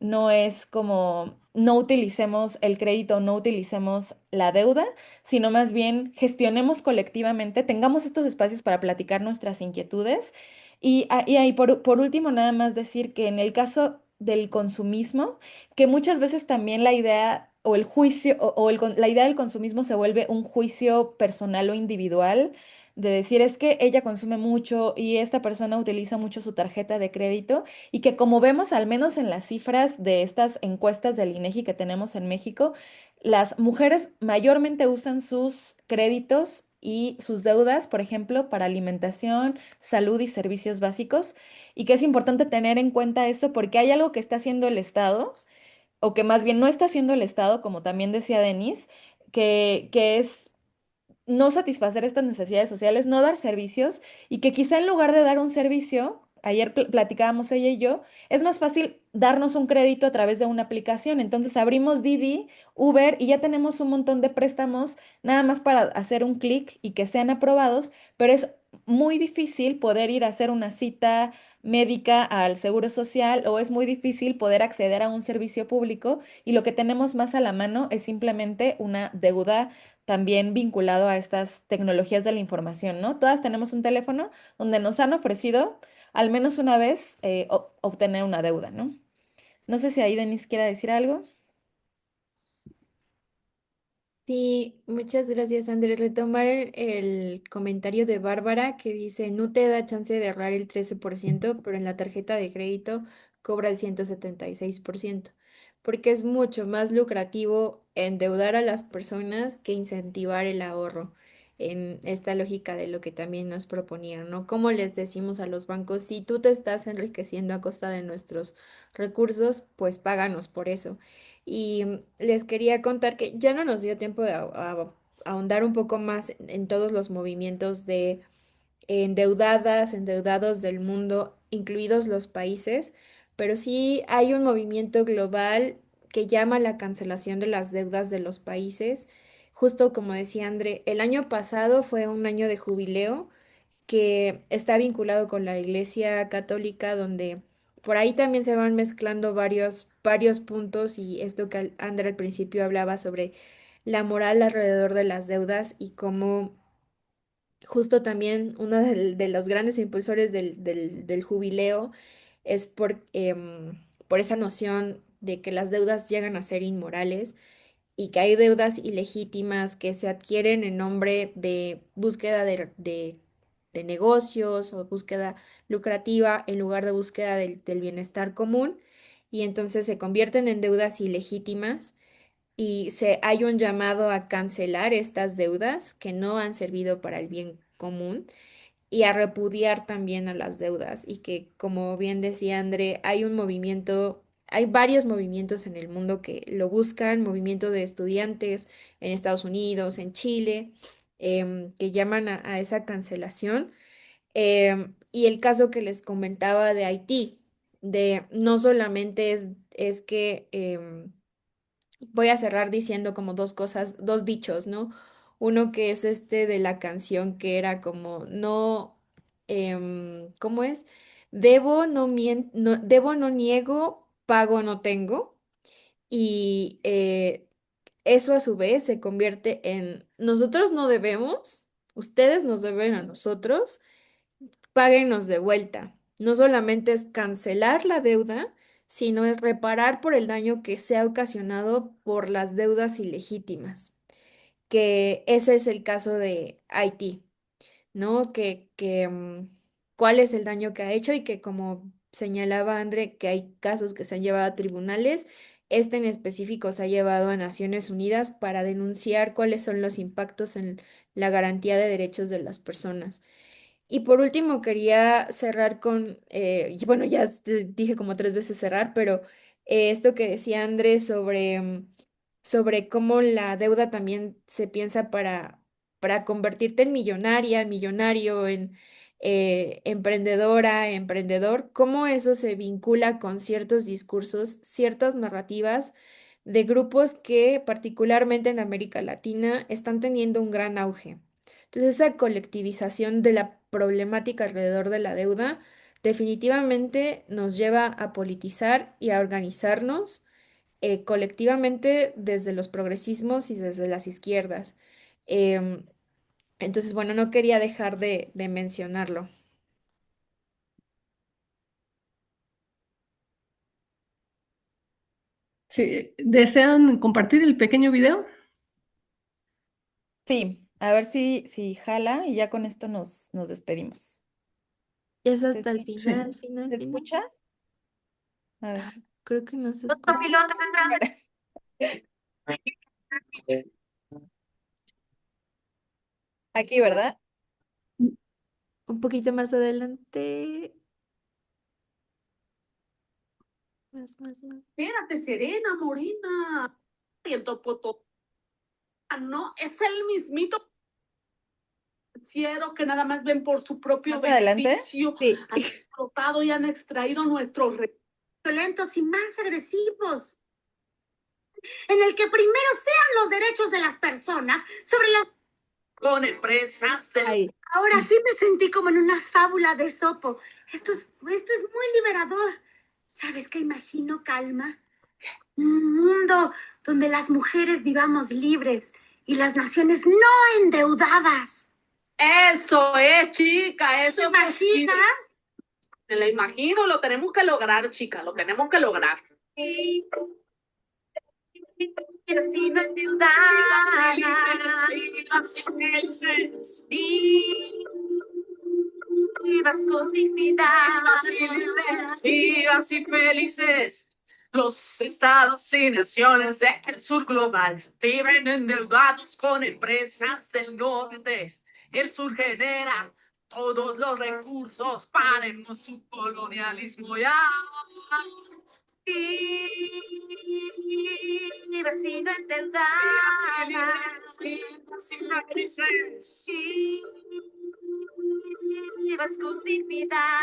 no es como no utilicemos el crédito, no utilicemos la deuda, sino más bien gestionemos colectivamente, tengamos estos espacios para platicar nuestras inquietudes. Y ahí por último, nada más decir que en el caso del consumismo, que muchas veces también la idea o el juicio la idea del consumismo se vuelve un juicio personal o individual, de decir es que ella consume mucho y esta persona utiliza mucho su tarjeta de crédito y que como vemos al menos en las cifras de estas encuestas del INEGI que tenemos en México, las mujeres mayormente usan sus créditos y sus deudas, por ejemplo, para alimentación, salud y servicios básicos, y que es importante tener en cuenta eso porque hay algo que está haciendo el Estado o que más bien no está haciendo el Estado, como también decía Denise, que es no satisfacer estas necesidades sociales, no dar servicios y que quizá en lugar de dar un servicio, ayer platicábamos ella y yo, es más fácil darnos un crédito a través de una aplicación. Entonces abrimos Didi, Uber y ya tenemos un montón de préstamos nada más para hacer un clic y que sean aprobados, pero es muy difícil poder ir a hacer una cita médica al Seguro Social o es muy difícil poder acceder a un servicio público y lo que tenemos más a la mano es simplemente una deuda también vinculado a estas tecnologías de la información, ¿no? Todas tenemos un teléfono donde nos han ofrecido al menos una vez obtener una deuda, ¿no? No sé si ahí Denise quiera decir algo.
Sí, muchas gracias, Andrés. Retomar el comentario de Bárbara que dice, no te da chance de ahorrar el 13%, pero en la tarjeta de crédito cobra el 176%. porque es mucho más lucrativo endeudar a las personas que incentivar el ahorro en esta lógica de lo que también nos proponían, ¿no? Como les decimos a los bancos, si tú te estás enriqueciendo a costa de nuestros recursos, pues páganos por eso. Y les quería contar que ya no nos dio tiempo de ahondar un poco más en todos los movimientos de endeudadas, endeudados del mundo, incluidos los países, pero sí hay un movimiento global que llama a la cancelación de las deudas de los países. Justo como decía André, el año pasado fue un año de jubileo que está vinculado con la Iglesia Católica, donde por ahí también se van mezclando varios puntos y esto que André al principio hablaba sobre la moral alrededor de las deudas y cómo justo también uno de los grandes impulsores del jubileo es por esa noción de que las deudas llegan a ser inmorales y que hay deudas ilegítimas que se adquieren en nombre de búsqueda de negocios o búsqueda lucrativa en lugar de búsqueda del bienestar común y entonces se convierten en deudas ilegítimas y hay un llamado a cancelar estas deudas que no han servido para el bien común y a repudiar también a las deudas y que, como bien decía André, hay un movimiento, hay varios movimientos en el mundo que lo buscan, movimiento de estudiantes en Estados Unidos, en Chile, que llaman a esa cancelación. Y el caso que les comentaba de Haití, de no solamente es que voy a cerrar diciendo como dos cosas, dos dichos, ¿no? Uno que es este de la canción que era como no, ¿cómo es? Debo no niego, pago no tengo. Y eso a su vez se convierte en nosotros no debemos, ustedes nos deben a nosotros, páguenos de vuelta. No solamente es cancelar la deuda, sino es reparar por el daño que se ha ocasionado por las deudas ilegítimas, que ese es el caso de Haití, ¿no? Cuál es el daño que ha hecho y que como señalaba André, que hay casos que se han llevado a tribunales, este en específico se ha llevado a Naciones Unidas para denunciar cuáles son los impactos en la garantía de derechos de las personas. Y por último, quería cerrar con, y bueno, ya dije como tres veces cerrar, pero esto que decía Andrés sobre cómo la deuda también se piensa para convertirte en millonaria, millonario, en emprendedora, emprendedor, cómo eso se vincula con ciertos discursos, ciertas narrativas de grupos que particularmente en América Latina están teniendo un gran auge. Entonces, esa colectivización de la problemática alrededor de la deuda definitivamente nos lleva a politizar y a organizarnos colectivamente desde los progresismos y desde las izquierdas. Em, entonces, bueno, no quería dejar de mencionarlo.
Sí, ¿desean compartir el pequeño video?
Sí, a ver si jala y ya con esto nos despedimos.
Es
¿Se,
hasta el
escu-
Sí.
final, final,
se
final.
escucha? A ver.
Creo que no se
Los
escucha.
copilotos tendrán
Aquí, ¿verdad?
Un poquito más adelante. Más.
Espérate, Serena, Morena. Y el topoto. No, es el mismito financiero que nada más ven por su propio
Más adelante.
beneficio.
Sí.
Han explotado y han extraído nuestros
violentos y más agresivos, en el que primero sean los derechos de las personas sobre las...
con empresas del
Ahí.
Ahora sí me sentí como en una fábula de Esopo. Esto es muy liberador. ¿Sabes qué imagino, Calma? Un mundo donde las mujeres vivamos libres y las naciones no endeudadas.
Eso es, chica, eso
¿Te imaginas?
Me lo imagino, lo tenemos que lograr, chica, lo tenemos que lograr.
Sin endeudada. Vivas con dignidad.
Vivas y felices. Los estados y naciones del sur global viven endeudados con empresas del norte. El sur genera todos los recursos para su colonialismo ya.
Mi vecino endeudada. Vivas con dignidad.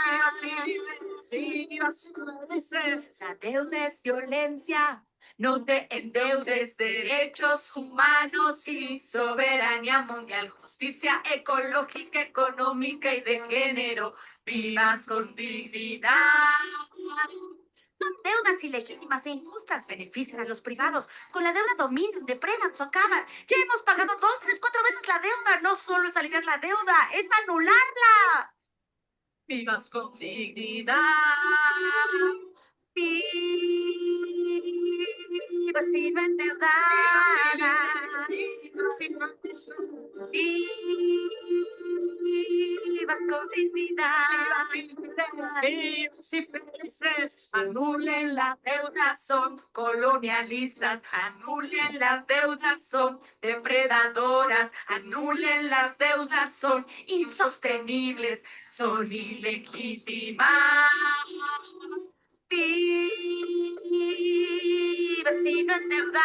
La deuda es violencia. No te endeudes, derechos humanos y soberanía mundial, justicia ecológica, económica y de género. Vivas con dignidad. Deudas ilegítimas e injustas benefician a los privados. Con la deuda dominan, depredan, socavan. Ya hemos pagado 2, 3, 4 veces la deuda. No solo es aliviar la deuda, es anularla.
Vivas con dignidad.
Mi vecino endeudada. Vivas con dignidad.
Vivas y felices. Anulen las deudas, son colonialistas. Anulen las deudas, son depredadoras. Anulen las deudas, son insostenibles, son ilegítimas.
Mi vecino endeudada.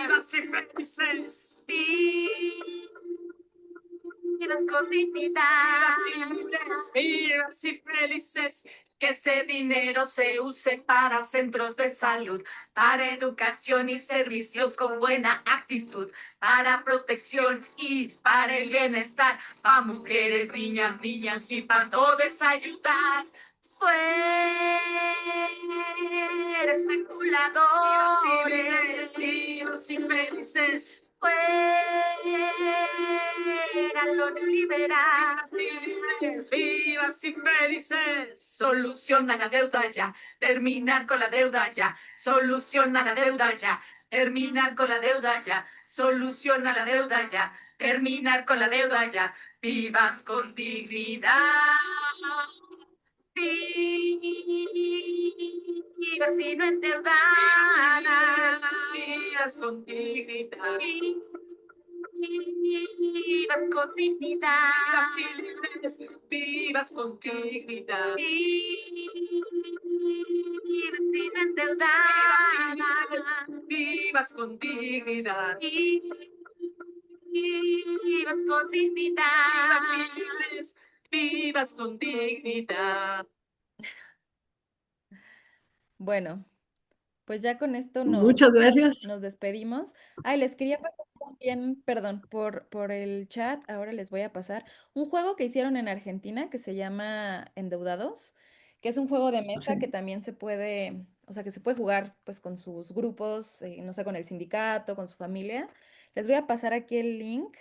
Vivas y felices.
Vivas con dignidad.
Vivas y felices. Que ese dinero se use para centros de salud, para educación y servicios con buena actitud, para protección y para el bienestar, para mujeres, niñas y para todos ayudar.
Fuera especuladores.
Vivos y felices.
Fuera lo neoliberal.
Vivas y felices. Soluciona la deuda ya. Terminar con la deuda ya. Soluciona la deuda ya. Terminar con la deuda ya. Soluciona la deuda ya. Terminar con la deuda ya. Vivas con dignidad.
Mi vecino endeudada.
Vivas con dignidad.
Vivas con dignidad.
Vivas con dignidad.
Mi vecino endeudada.
Vivas con dignidad.
Vivas con dignidad.
Vivas con dignidad.
Bueno, pues ya con esto
Muchas gracias.
nos despedimos. Ay, les quería pasar también, perdón, por el chat, ahora les voy a pasar un juego que hicieron en Argentina que se llama Endeudados, que es un juego de mesa
Sí.
que también se puede, o sea, que se puede jugar pues con sus grupos, no sé, con el sindicato, con su familia. Les voy a pasar aquí el link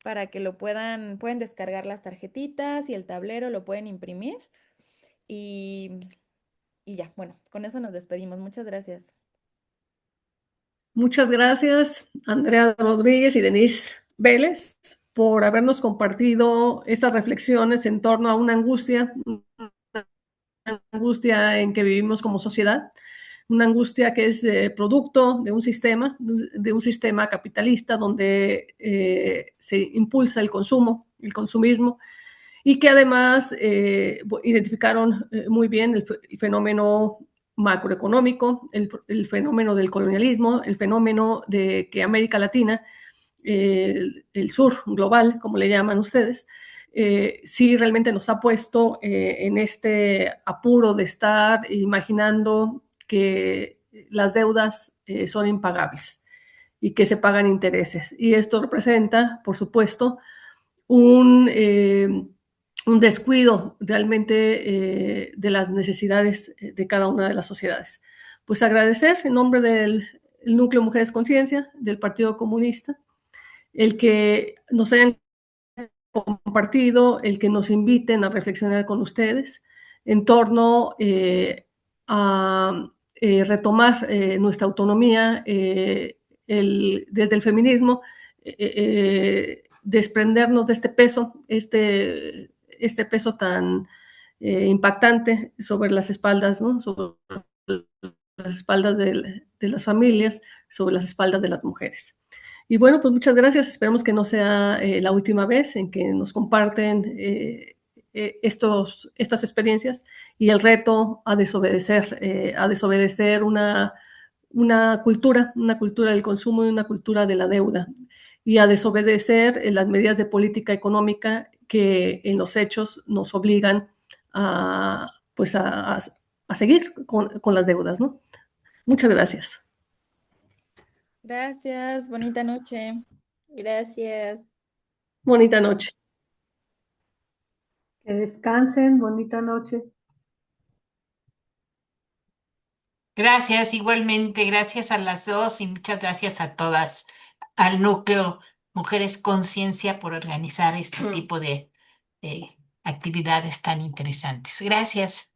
para que pueden descargar las tarjetitas y el tablero, lo pueden imprimir y, y ya, bueno, con eso nos despedimos. Muchas gracias.
Muchas gracias, Andrea Rodríguez y Denise Vélez, por habernos compartido estas reflexiones en torno a una angustia en que vivimos como sociedad, una angustia que es producto de un sistema capitalista donde se impulsa el consumo, el consumismo, y que además identificaron muy bien el fenómeno macroeconómico, fenómeno del colonialismo, el fenómeno de que América Latina, el sur global, como le llaman ustedes, sí realmente nos ha puesto en este apuro de estar imaginando que las deudas son impagables y que se pagan intereses. Y esto representa, por supuesto, un descuido realmente de las necesidades de cada una de las sociedades. Pues agradecer en nombre del Núcleo Mujeres Conciencia, del Partido Comunista, el que nos hayan compartido, el que nos inviten a reflexionar con ustedes en torno a retomar nuestra autonomía desde el feminismo, desprendernos de este peso, este peso tan impactante sobre las espaldas, ¿no? Sobre las espaldas de las familias, sobre las espaldas de las mujeres. Y bueno, pues muchas gracias. Esperamos que no sea la última vez en que nos comparten estas experiencias y el reto a desobedecer una cultura del consumo y una cultura de la deuda, y a desobedecer las medidas de política económica que en los hechos nos obligan a, pues a seguir con las deudas, ¿no? Muchas gracias.
Gracias, bonita noche.
Gracias.
Bonita noche.
Que descansen, bonita noche.
Gracias, igualmente, gracias a las dos y muchas gracias a todas, al núcleo Mujeres Conciencia por organizar este tipo de actividades tan interesantes. Gracias.